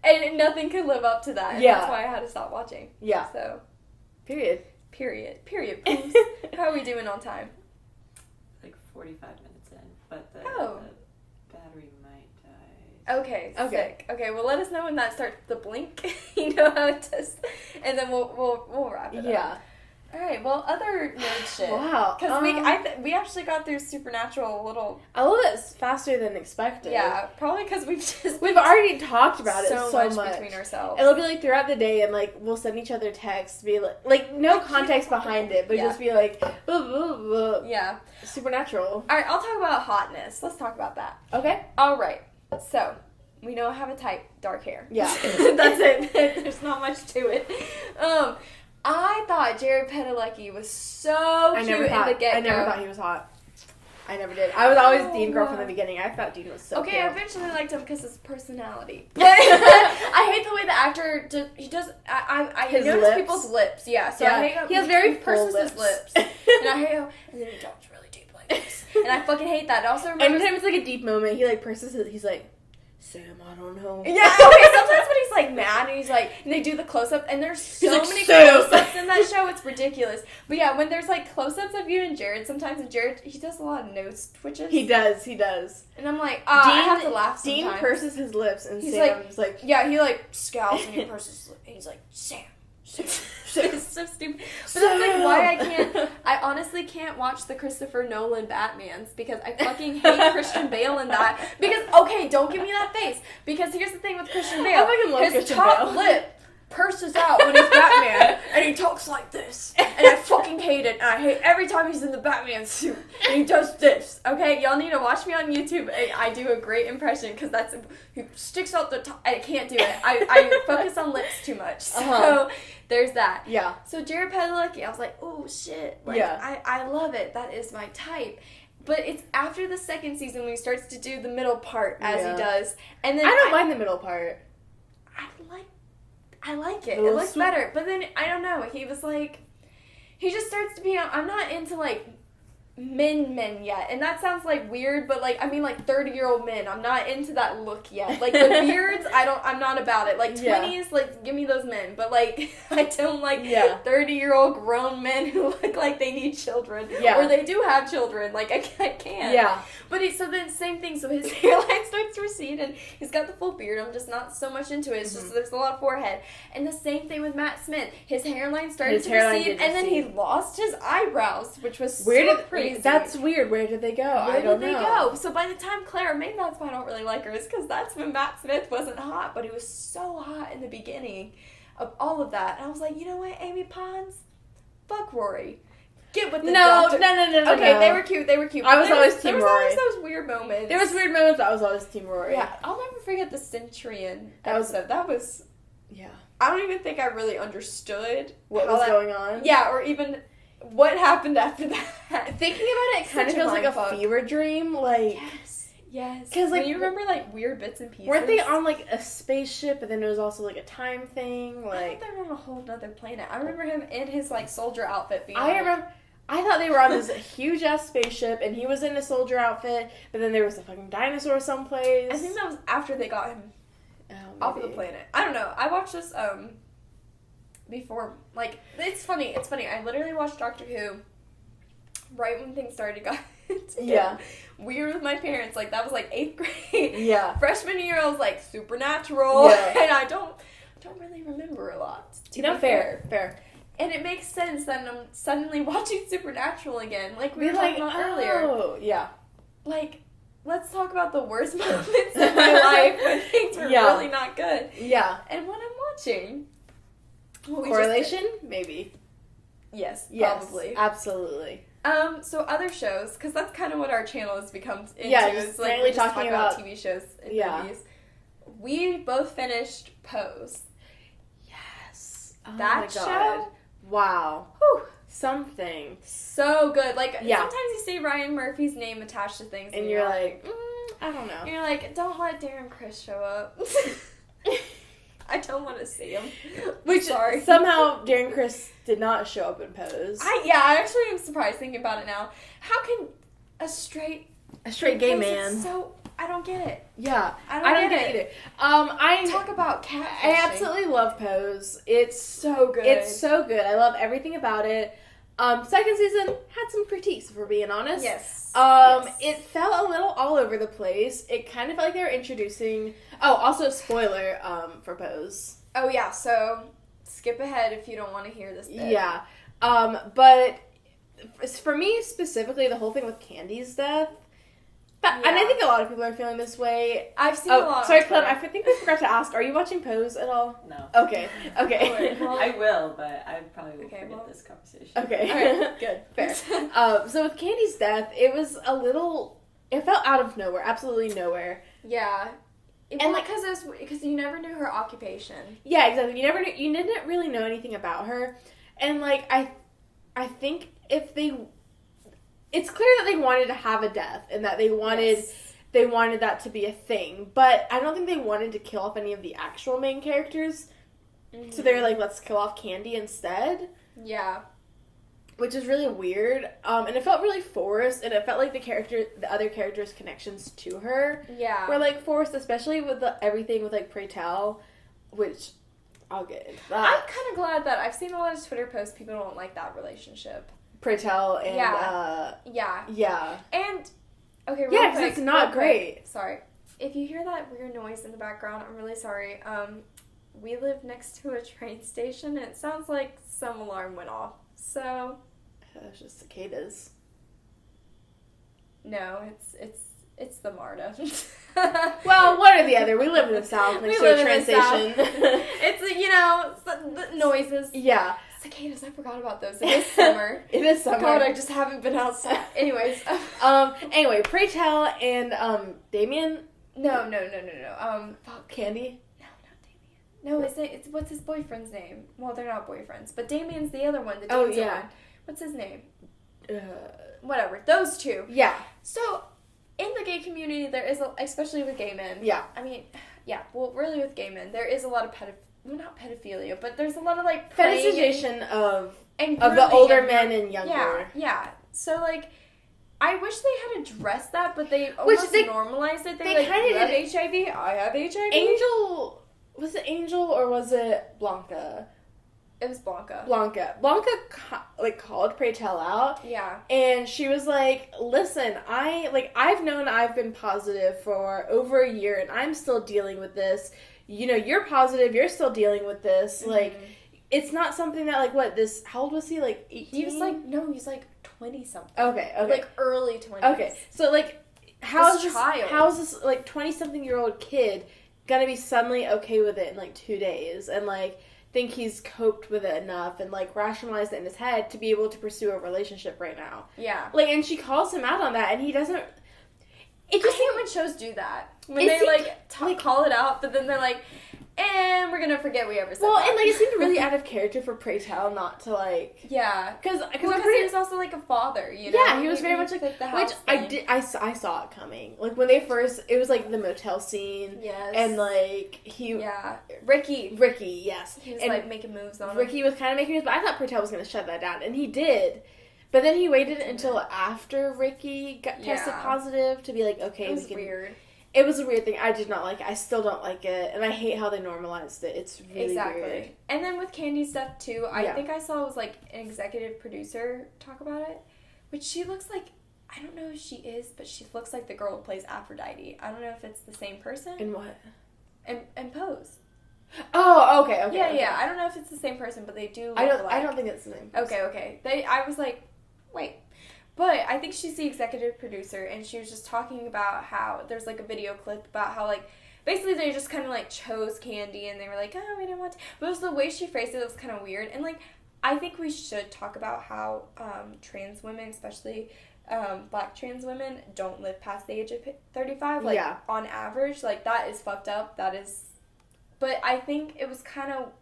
Speaker 1: And nothing could live up to that. And that's why I had to stop watching.
Speaker 2: Yeah.
Speaker 1: So.
Speaker 2: Period.
Speaker 1: Please. How are we doing on time?
Speaker 3: Like 45 minutes in, but the battery might die.
Speaker 1: Okay. Sick. Okay, well, let us know when that starts to blink. You know how it does. And then we'll wrap it up. Alright, well, other nerd shit.
Speaker 2: Wow.
Speaker 1: Because we actually got through Supernatural a little...
Speaker 2: A little bit faster than expected.
Speaker 1: Yeah, probably because
Speaker 2: we've already talked about it so
Speaker 1: much between ourselves.
Speaker 2: It'll be like throughout the day, and like we'll send each other texts, be like no context behind it, but just be like, blah, blah, blah.
Speaker 1: Yeah.
Speaker 2: Supernatural.
Speaker 1: Alright, I'll talk about hotness. Let's talk about that.
Speaker 2: Okay.
Speaker 1: Alright, so... We know I have a type, dark hair.
Speaker 2: Yeah.
Speaker 1: That's it. There's not much to it. I thought Jared Padalecki was so cute in the get-go.
Speaker 2: I never thought he was hot. I never did. I was always Dean girl from the beginning. I thought Dean was so cute.
Speaker 1: I eventually liked him because of his personality. But I hate the way the actor he does. I notice people's lips. Yeah, so I hate how
Speaker 2: he has very full
Speaker 1: purses his lips, and I hate how and then he drops really deep like this, and I fucking hate that. It also remember
Speaker 2: anytime it's like a deep moment, he like purses his. He's like, Sam, I don't know.
Speaker 1: Yeah, okay, sometimes when he's like mad and he's like, and they do the close-up, and there's so many close-ups in that show, it's ridiculous. But yeah, when there's like close-ups of you and Jared, sometimes and Jared, he does a lot of nose twitches.
Speaker 2: He does. And
Speaker 1: I'm like, I have to laugh sometimes.
Speaker 2: Dean purses his lips and
Speaker 1: he's
Speaker 2: Sam's like,
Speaker 1: yeah, he like scowls and he purses his lips, and he's like, Sam. It's so stupid. But that's like why I honestly can't watch the Christopher Nolan Batmans because I fucking hate Christian Bale in that. Because, okay, don't give me that face. Because here's the thing with Christian Bale.
Speaker 2: I fucking love
Speaker 1: his
Speaker 2: Christian
Speaker 1: top
Speaker 2: Bale.
Speaker 1: lip purses out when he's Batman and he talks like this. And I fucking hate it. And I hate every time he's in the Batman suit and he does this. Okay, y'all need to watch me on YouTube. I do a great impression because he sticks out the top. I can't do it. I focus on lips too much. So there's that.
Speaker 2: Yeah.
Speaker 1: So Jared Padalecki, I was like, oh shit. Like, I love it. That is my type. But it's after the second season when he starts to do the middle part as he does. And then
Speaker 2: I don't mind the middle part.
Speaker 1: I like it. It looks better. But then, I don't know. He was like... He just starts to be... I'm not into, like, men yet. And that sounds, like, weird, but, like, I mean, like, 30-year-old men. I'm not into that look yet. Like, the beards, I'm not about it. Like, 20s, like, give me those men. But, like, I don't like 30-year-old grown men who look like they need children. Yeah. Or they do have children. Like, I can't. Yeah. But so then, same thing. So his hairline starts to recede, and he's got the full beard. I'm just not so much into it. It's just there's a lot of forehead. And the same thing with Matt Smith. His hairline started to recede, and then he lost his eyebrows, which was crazy.
Speaker 2: That's weird. Where did they go? I don't know. Where did they go?
Speaker 1: So by the time Claire, maybe that's why I don't really like her, is because that's when Matt Smith wasn't hot, but he was so hot in the beginning of all of that. And I was like, you know what, Amy Pons? Fuck Rory. Get with the doctor. No. Okay, they were cute.
Speaker 2: I was always Team Rory.
Speaker 1: There was always those weird moments.
Speaker 2: There was weird moments, but I was always Team Rory.
Speaker 1: Yeah, I'll never forget the Centurion episode. That was...
Speaker 2: Yeah.
Speaker 1: I don't even think I really understood
Speaker 2: what was going on.
Speaker 1: Yeah, or even what happened after that.
Speaker 2: Thinking about it, it kind of feels like a fever dream. Like...
Speaker 1: Yes.
Speaker 2: Because, like...
Speaker 1: you remember, like, weird bits and pieces?
Speaker 2: Weren't they on, like, a spaceship, but then it was also, like, a time thing? Like...
Speaker 1: I thought they were on a whole other planet. I remember him in his, like, soldier outfit being
Speaker 2: I thought they were on this huge-ass spaceship, and he was in a soldier outfit, but then there was a fucking dinosaur someplace.
Speaker 1: I think that was after they got him off of the planet. I don't know. I watched this, before. Like, it's funny. I literally watched Doctor Who right when things started to get weird with my parents. Like, that was, like, 8th grade. Yeah. Freshman year, I was, like, Supernatural. Yeah. And I don't really remember a lot.
Speaker 2: Fair.
Speaker 1: And it makes sense that I'm suddenly watching Supernatural again. Like we were talking about earlier.
Speaker 2: Oh, yeah.
Speaker 1: Like, let's talk about the worst moments in my life when things were really not good.
Speaker 2: Yeah.
Speaker 1: And what I'm watching.
Speaker 2: Correlation? Maybe.
Speaker 1: Yes, probably.
Speaker 2: Absolutely.
Speaker 1: So other shows, because that's kind of what our channel has become into.
Speaker 2: Yeah,
Speaker 1: just like we just talking about TV shows and movies. We both finished Pose.
Speaker 2: Yes.
Speaker 1: Oh that show?
Speaker 2: Wow.
Speaker 1: Whew.
Speaker 2: Something.
Speaker 1: So good. Like, sometimes you see Ryan Murphy's name attached to things.
Speaker 2: And you're like, I don't know.
Speaker 1: And you're like, don't let Darren Criss show up. I don't want to see him. Sorry.
Speaker 2: Somehow Darren Criss did not show up in Pose.
Speaker 1: I actually am surprised thinking about it now. How can a straight
Speaker 2: gay man...
Speaker 1: I don't get it.
Speaker 2: Yeah. I don't get it either.
Speaker 1: Talk about catfishing.
Speaker 2: I absolutely love Pose. It's
Speaker 1: so good.
Speaker 2: I love everything about it. Second season had some critiques, if we're being honest.
Speaker 1: Yes.
Speaker 2: It felt a little all over the place. It kind of felt like they were introducing... Oh, also spoiler for Pose.
Speaker 1: Oh, yeah. So skip ahead if you don't want to hear this bit.
Speaker 2: Yeah. But for me specifically, the whole thing with Candy's death, and I think a lot of people are feeling this way.
Speaker 1: I've seen a lot.
Speaker 2: Sorry, Clem, I think we forgot to ask, are you watching Pose at all?
Speaker 3: No.
Speaker 2: Okay.
Speaker 3: I will, but I probably will forget this conversation.
Speaker 2: Okay.
Speaker 1: Alright, good.
Speaker 2: Fair. So with Candy's death, it was a little... It felt out of nowhere. Absolutely nowhere.
Speaker 1: Yeah.
Speaker 2: And
Speaker 1: because you never knew her occupation.
Speaker 2: Yeah, exactly. You didn't really know anything about her. And, like, I think if they... It's clear that they wanted to have a death and that they wanted that to be a thing. But I don't think they wanted to kill off any of the actual main characters. Mm-hmm. So they were like, let's kill off Candy instead.
Speaker 1: Yeah.
Speaker 2: Which is really weird. And it felt really forced. And it felt like the other characters' connections to her were, like, forced. Especially with everything with, like, Pray Tell. Which, I'll get into that.
Speaker 1: I'm kind of glad that I've seen a lot of Twitter posts. People don't like that relationship.
Speaker 2: Pray Tell and
Speaker 1: yeah. And okay,
Speaker 2: yeah, because it's not great.
Speaker 1: Sorry, if you hear that weird noise in the background, I'm really sorry. We live next to a train station, and it sounds like some alarm went off. So
Speaker 2: it's just cicadas.
Speaker 1: No, it's the MARTA.
Speaker 2: Well, one or the other. We live in the South next to a train station.
Speaker 1: It's the noises.
Speaker 2: Yeah.
Speaker 1: Cicadas, I forgot about those. It is summer.
Speaker 2: It is summer.
Speaker 1: God, I just haven't been outside. Anyways.
Speaker 2: Anyway, Pray Tell and, Damien?
Speaker 1: No.
Speaker 2: Candy?
Speaker 1: No, not Damien. No, it's what's his boyfriend's name? Well, they're not boyfriends, but Damien's the other one, the Damien one. What's his name? Whatever. Those two.
Speaker 2: Yeah.
Speaker 1: So, in the gay community, there is, especially with gay men.
Speaker 2: Yeah.
Speaker 1: I mean, yeah, well, really with gay men, there is a lot of not pedophilia, but there's a lot of, like,
Speaker 2: fetishization of the older men and younger.
Speaker 1: Yeah. So, like, I wish they had addressed that, but they almost normalized it. They like, you have HIV? I have HIV?
Speaker 2: Angel... Was it Angel or was it Blanca?
Speaker 1: It was Blanca.
Speaker 2: Blanca, called Pray Tell out.
Speaker 1: Yeah.
Speaker 2: And she was like, listen, I've known I've been positive for over a year, and I'm still dealing with this. You know, you're positive, you're still dealing with this. Mm-hmm. Like, it's not something that, like, how old was he? Like, 18?
Speaker 1: He was like, no, he's like 20-something.
Speaker 2: Okay.
Speaker 1: Like, early 20s.
Speaker 2: Okay. So, like, how is this, like, 20-something-year-old kid gonna be suddenly okay with it in, like, 2 days? And, like, think he's coped with it enough and, like, rationalized it in his head to be able to pursue a relationship right now.
Speaker 1: Yeah.
Speaker 2: Like, and she calls him out on that, and he doesn't...
Speaker 1: I hate when shows do that. When they call it out, but then they're like, and we're gonna forget we ever said that.
Speaker 2: And, like, it seemed really out of character for Pray Tell not to, like...
Speaker 1: Yeah.
Speaker 2: Because
Speaker 1: he was also, like, a father, you know?
Speaker 2: Yeah, he was very much like
Speaker 1: the house
Speaker 2: which I saw it coming. Like, when they first... It was, like, the motel scene.
Speaker 1: Yes.
Speaker 2: And, like, he...
Speaker 1: Yeah. Ricky,
Speaker 2: yes.
Speaker 1: He was, like, making moves on him.
Speaker 2: Ricky was kind of making moves, but I thought Pray Tell was gonna shut that down, and he did. But then he waited until after Ricky got tested positive to be like, okay,
Speaker 1: it was weird.
Speaker 2: It was a weird thing. I did not like it. I still don't like it. And I hate how they normalized it. It's really weird.
Speaker 1: And then with Candy's stuff, too, I think I saw it was, like, an executive producer talk about it. Which she looks like, I don't know if she is, but she looks like the girl who plays Aphrodite. I don't know if it's the same person.
Speaker 2: In what?
Speaker 1: In Pose.
Speaker 2: Oh, okay.
Speaker 1: Yeah. I don't know if it's the same person, but they do look
Speaker 2: I
Speaker 1: alike.
Speaker 2: don't think it's the same person.
Speaker 1: Okay. I was like, wait. But I think she's the executive producer, and she was just talking about how there's, like, a video clip about how, like, basically they just kind of, like, chose Candy, and they were like, oh, we didn't want to. But it was the way she phrased it that was kind of weird. And, like, I think we should talk about how trans women, especially black trans women, don't live past the age of 35. Like, on average. Like, that is fucked up. That is... But I think it was kind of...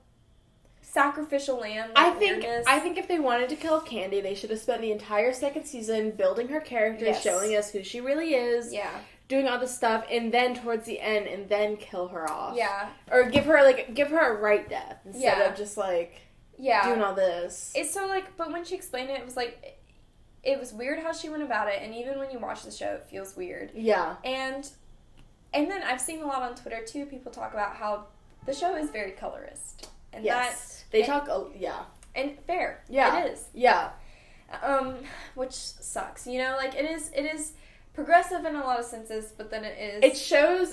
Speaker 1: sacrificial lamb.
Speaker 2: I think if they wanted to kill Candy, they should have spent the entire second season building her character, showing us who she really is, doing all this stuff, and then towards the end, and then kill her off.
Speaker 1: Yeah.
Speaker 2: Or give her a right death instead of just like doing all this.
Speaker 1: It's so like, but when she explained it, it was like, it was weird how she went about it, and even when you watch the show, it feels weird.
Speaker 2: Yeah.
Speaker 1: And then I've seen a lot on Twitter too. People talk about how the show is very colorist. And and fair.
Speaker 2: Yeah.
Speaker 1: It is.
Speaker 2: Yeah.
Speaker 1: Which sucks. You know, like, it is progressive in a lot of senses, but then it is...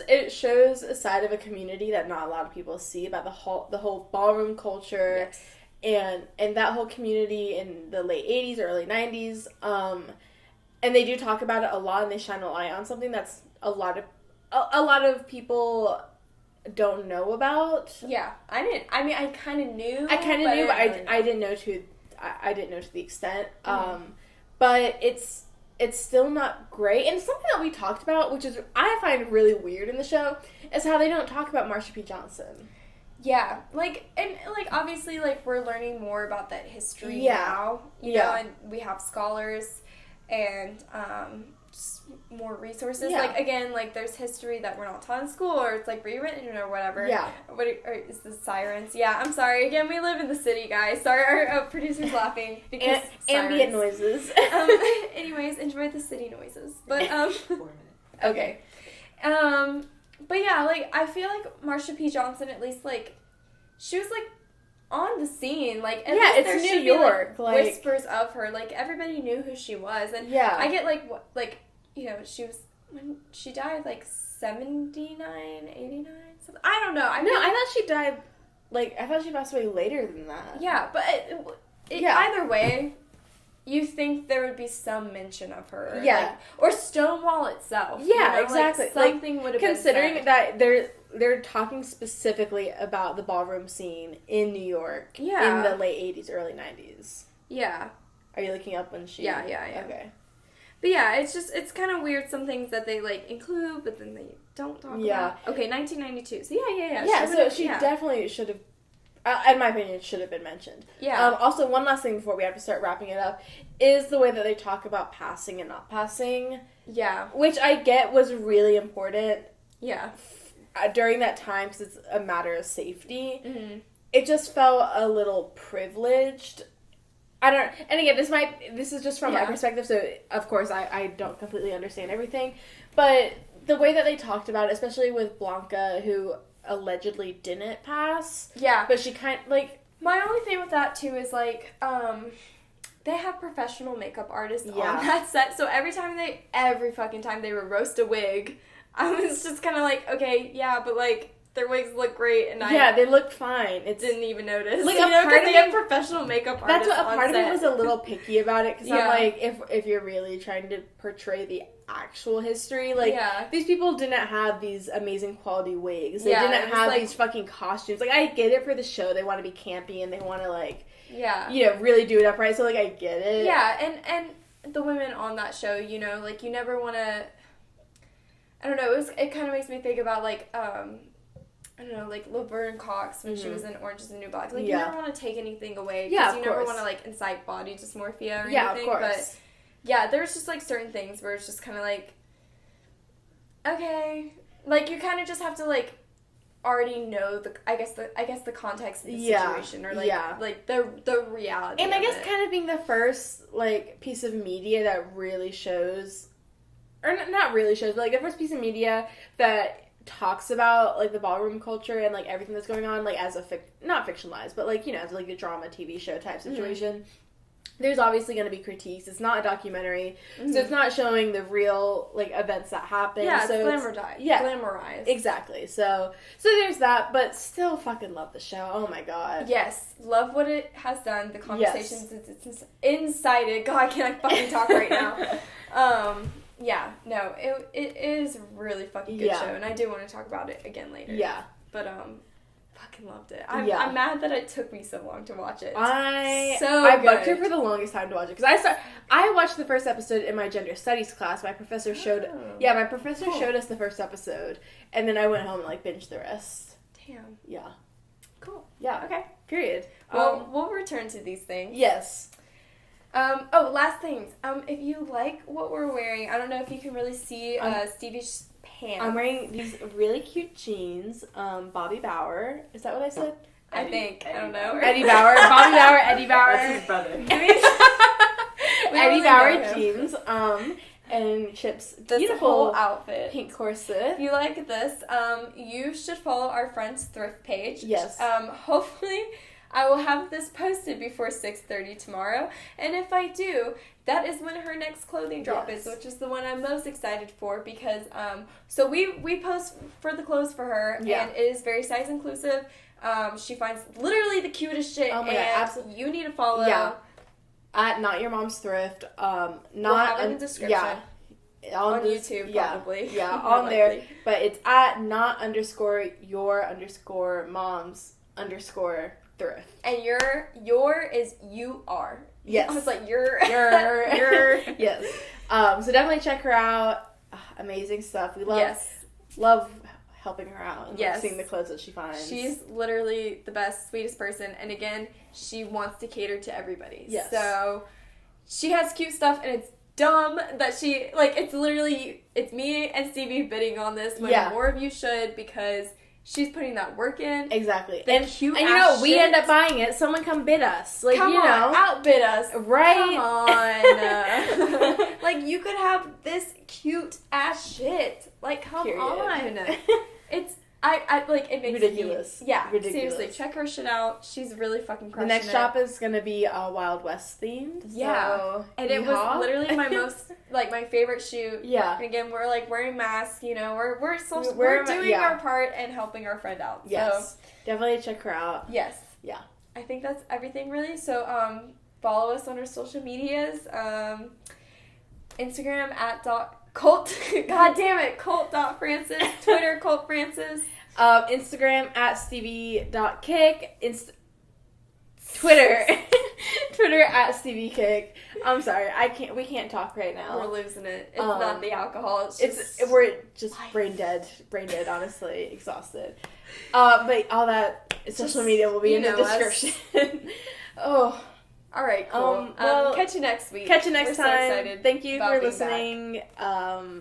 Speaker 2: It shows a side of a community that not a lot of people see about the whole ballroom culture and that whole community in the late 80s, early 90s. And they do talk about it a lot, and they shine a light on something that's a lot of people don't know about.
Speaker 1: Yeah, I didn't. I mean, I kind of knew.
Speaker 2: But I didn't know to the extent. But it's still not great. And something that we talked about, which is I find really weird in the show, is how they don't talk about Marsha P. Johnson.
Speaker 1: Yeah, obviously, we're learning more about that history now, you know, and we have scholars and just more resources.
Speaker 2: Yeah.
Speaker 1: Again, there's history that we're not taught in school, or it's, rewritten or whatever.
Speaker 2: Yeah.
Speaker 1: Or is this sirens? Yeah, I'm sorry. Again, we live in the city, guys. Sorry, our producer's laughing. Because
Speaker 2: ambient noises.
Speaker 1: Anyways, enjoy the city noises. But,
Speaker 3: 4 minutes.
Speaker 1: Okay. But yeah, I feel like Marsha P. Johnson, at least, she was, on the scene. At least
Speaker 2: it's
Speaker 1: there
Speaker 2: New
Speaker 1: should
Speaker 2: York.
Speaker 1: Be, whispers of her. everybody knew who she was. And I get, you know, she was, when she died, 79, 89, something. I don't know.
Speaker 2: I thought she died, I thought she passed away later than that.
Speaker 1: Yeah, but either way, you think there would be some mention of her.
Speaker 2: Yeah.
Speaker 1: Or Stonewall itself.
Speaker 2: Yeah,
Speaker 1: you know?
Speaker 2: exactly.
Speaker 1: Something would have been
Speaker 2: considering
Speaker 1: said.
Speaker 2: that they're talking specifically about the ballroom scene in New York in the late 80s, early 90s.
Speaker 1: Yeah.
Speaker 2: Are you looking up when she...
Speaker 1: Yeah.
Speaker 2: Okay.
Speaker 1: But yeah, it's kind of weird, some things that they, include, but then they don't talk about. Okay, 1992. So yeah.
Speaker 2: Yeah, she definitely should have, in my opinion, should have been mentioned.
Speaker 1: Yeah.
Speaker 2: Also, one last thing before we have to start wrapping it up is the way that they talk about passing and not passing.
Speaker 1: Yeah.
Speaker 2: Which I get was really important.
Speaker 1: Yeah.
Speaker 2: During that time, because it's a matter of safety.
Speaker 1: Mm-hmm.
Speaker 2: It just felt a little privileged. I don't, and again, this is just from my perspective, so of course I don't completely understand everything, but the way that they talked about it, especially with Blanca, who allegedly didn't pass.
Speaker 1: Yeah.
Speaker 2: But she kind of,
Speaker 1: my only thing with that, too, is, they have professional makeup artists on that set, so every fucking time they would roast a wig, I was just kind of okay, yeah, but, their wigs look great, and
Speaker 2: they looked fine. Didn't
Speaker 1: even notice.
Speaker 2: A part of
Speaker 1: they have professional makeup artists.
Speaker 2: That's what a part of me was a little picky about it, because I'm if you're really trying to portray the actual history, these people didn't have these amazing quality wigs. They didn't have these fucking costumes. I get it for the show. They want to be campy and they want to really do it up right. So I get it.
Speaker 1: Yeah, and the women on that show, you know, you never want to. I don't know. It kind of makes me think about I don't know, Laverne Cox when she was in Orange is the New Black. You never want to take anything away because you never want to incite body dysmorphia or anything.
Speaker 2: Yeah, of course.
Speaker 1: But yeah, there's just certain things where it's just kind of okay, you kind of just have to already know the context of the situation or the reality.
Speaker 2: And I guess kind of being the first piece of media that really shows, or not really shows, but the first piece of media that talks about the ballroom culture and everything that's going on as a not fictionalized, but as a drama TV show type situation. Mm-hmm. There's obviously going to be critiques. It's not a documentary, so it's not showing the real events that happen.
Speaker 1: Yeah,
Speaker 2: so
Speaker 1: it's glamorized.
Speaker 2: Exactly. So there's that, but still fucking love the show. Oh my god.
Speaker 1: Yes, love what it has done. The conversations it's incited. God, I can't fucking talk right now. Yeah, no, it is a really fucking good show, and I do want to talk about it again later. Yeah. But, fucking loved it. I'm mad that it took me so long to watch it. I
Speaker 2: bugged her for the longest time to watch it, because I watched the first episode in my gender studies class. My professor showed us the first episode, and then I went home and, binged the rest.
Speaker 1: Damn.
Speaker 2: Yeah.
Speaker 1: Cool.
Speaker 2: Yeah.
Speaker 1: Okay.
Speaker 2: Period.
Speaker 1: Well, we'll return to these things.
Speaker 2: Yes.
Speaker 1: Last things. If you like what we're wearing, I don't know if you can really see Stevie's pants.
Speaker 2: I'm wearing these really cute jeans. Bobby Bauer. Is that what I said?
Speaker 1: I don't know.
Speaker 2: Eddie Bauer. Bobby Bauer. Eddie Bauer.
Speaker 3: That's his brother.
Speaker 2: Eddie Bauer jeans. And Chip's beautiful
Speaker 1: whole outfit.
Speaker 2: Pink corset.
Speaker 1: If you like this, you should follow our friend's thrift page.
Speaker 2: Yes.
Speaker 1: Hopefully I will have this posted before 6:30 tomorrow, and if I do, that is when her next clothing drop is, which is the one I'm most excited for, because so we post for the clothes for her, and it is very size inclusive. She finds literally the cutest shit,
Speaker 2: Oh my
Speaker 1: and
Speaker 2: God, absolutely.
Speaker 1: you need to follow.
Speaker 2: Yeah. At Not Your Mom's Thrift.
Speaker 1: We'll have it in the description.
Speaker 2: Yeah.
Speaker 1: On YouTube, probably.
Speaker 2: Yeah,
Speaker 1: More
Speaker 2: on there.
Speaker 1: likely.
Speaker 2: But it's at not_your_moms_thrift.
Speaker 1: And your is you are.
Speaker 2: Yes.
Speaker 1: I was like, you're.
Speaker 2: Yes. So definitely check her out. Amazing stuff. We love helping her out and seeing the clothes that she finds.
Speaker 1: She's literally the best, sweetest person. And again, she wants to cater to everybody.
Speaker 2: Yes.
Speaker 1: So she has cute stuff, and it's dumb that she, like, it's literally, it's me and Stevie bidding on this when more of you should, because she's putting that work in.
Speaker 2: Exactly.
Speaker 1: And cute
Speaker 2: and you know, we end up buying it. Someone come bid us. Like,
Speaker 1: come
Speaker 2: you know.
Speaker 1: on, outbid us.
Speaker 2: Right?
Speaker 1: Come on. Like, you could have this cute ass shit. Like, come on. It's, I like, it makes
Speaker 2: ridiculous.
Speaker 1: Me, yeah,
Speaker 2: ridiculous.
Speaker 1: Seriously, check her shit out. She's really fucking crushing
Speaker 2: The next
Speaker 1: it.
Speaker 2: shop is gonna be Wild West themed.
Speaker 1: Yeah.
Speaker 2: So,
Speaker 1: and it was literally my most, like, my favorite shoot.
Speaker 2: Yeah.
Speaker 1: And again, we're, like, wearing masks, you know, we're doing our part and helping our friend out.
Speaker 2: Yes.
Speaker 1: So,
Speaker 2: definitely check her out.
Speaker 1: yes.
Speaker 2: Yeah.
Speaker 1: I think that's everything, really. So, follow us on our social medias. Instagram at cult. God damn it. Cult.francis. Twitter, cultfrancis.
Speaker 2: Instagram at stevie.kick. Twitter. Twitter at steviekick. I'm sorry. We can't talk right now.
Speaker 1: We're losing it. It's not the alcohol.
Speaker 2: We're just brain dead, honestly, exhausted. But all that social media will be in the description. Oh.
Speaker 1: All right, cool.
Speaker 2: Well,
Speaker 1: catch you next week.
Speaker 2: Catch you next time.
Speaker 1: So excited.
Speaker 2: Thank you for listening.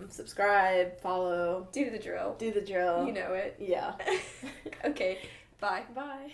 Speaker 2: Subscribe, follow.
Speaker 1: Do the drill.
Speaker 2: Do the drill.
Speaker 1: You know it.
Speaker 2: Yeah.
Speaker 1: Okay. Bye.
Speaker 2: Bye.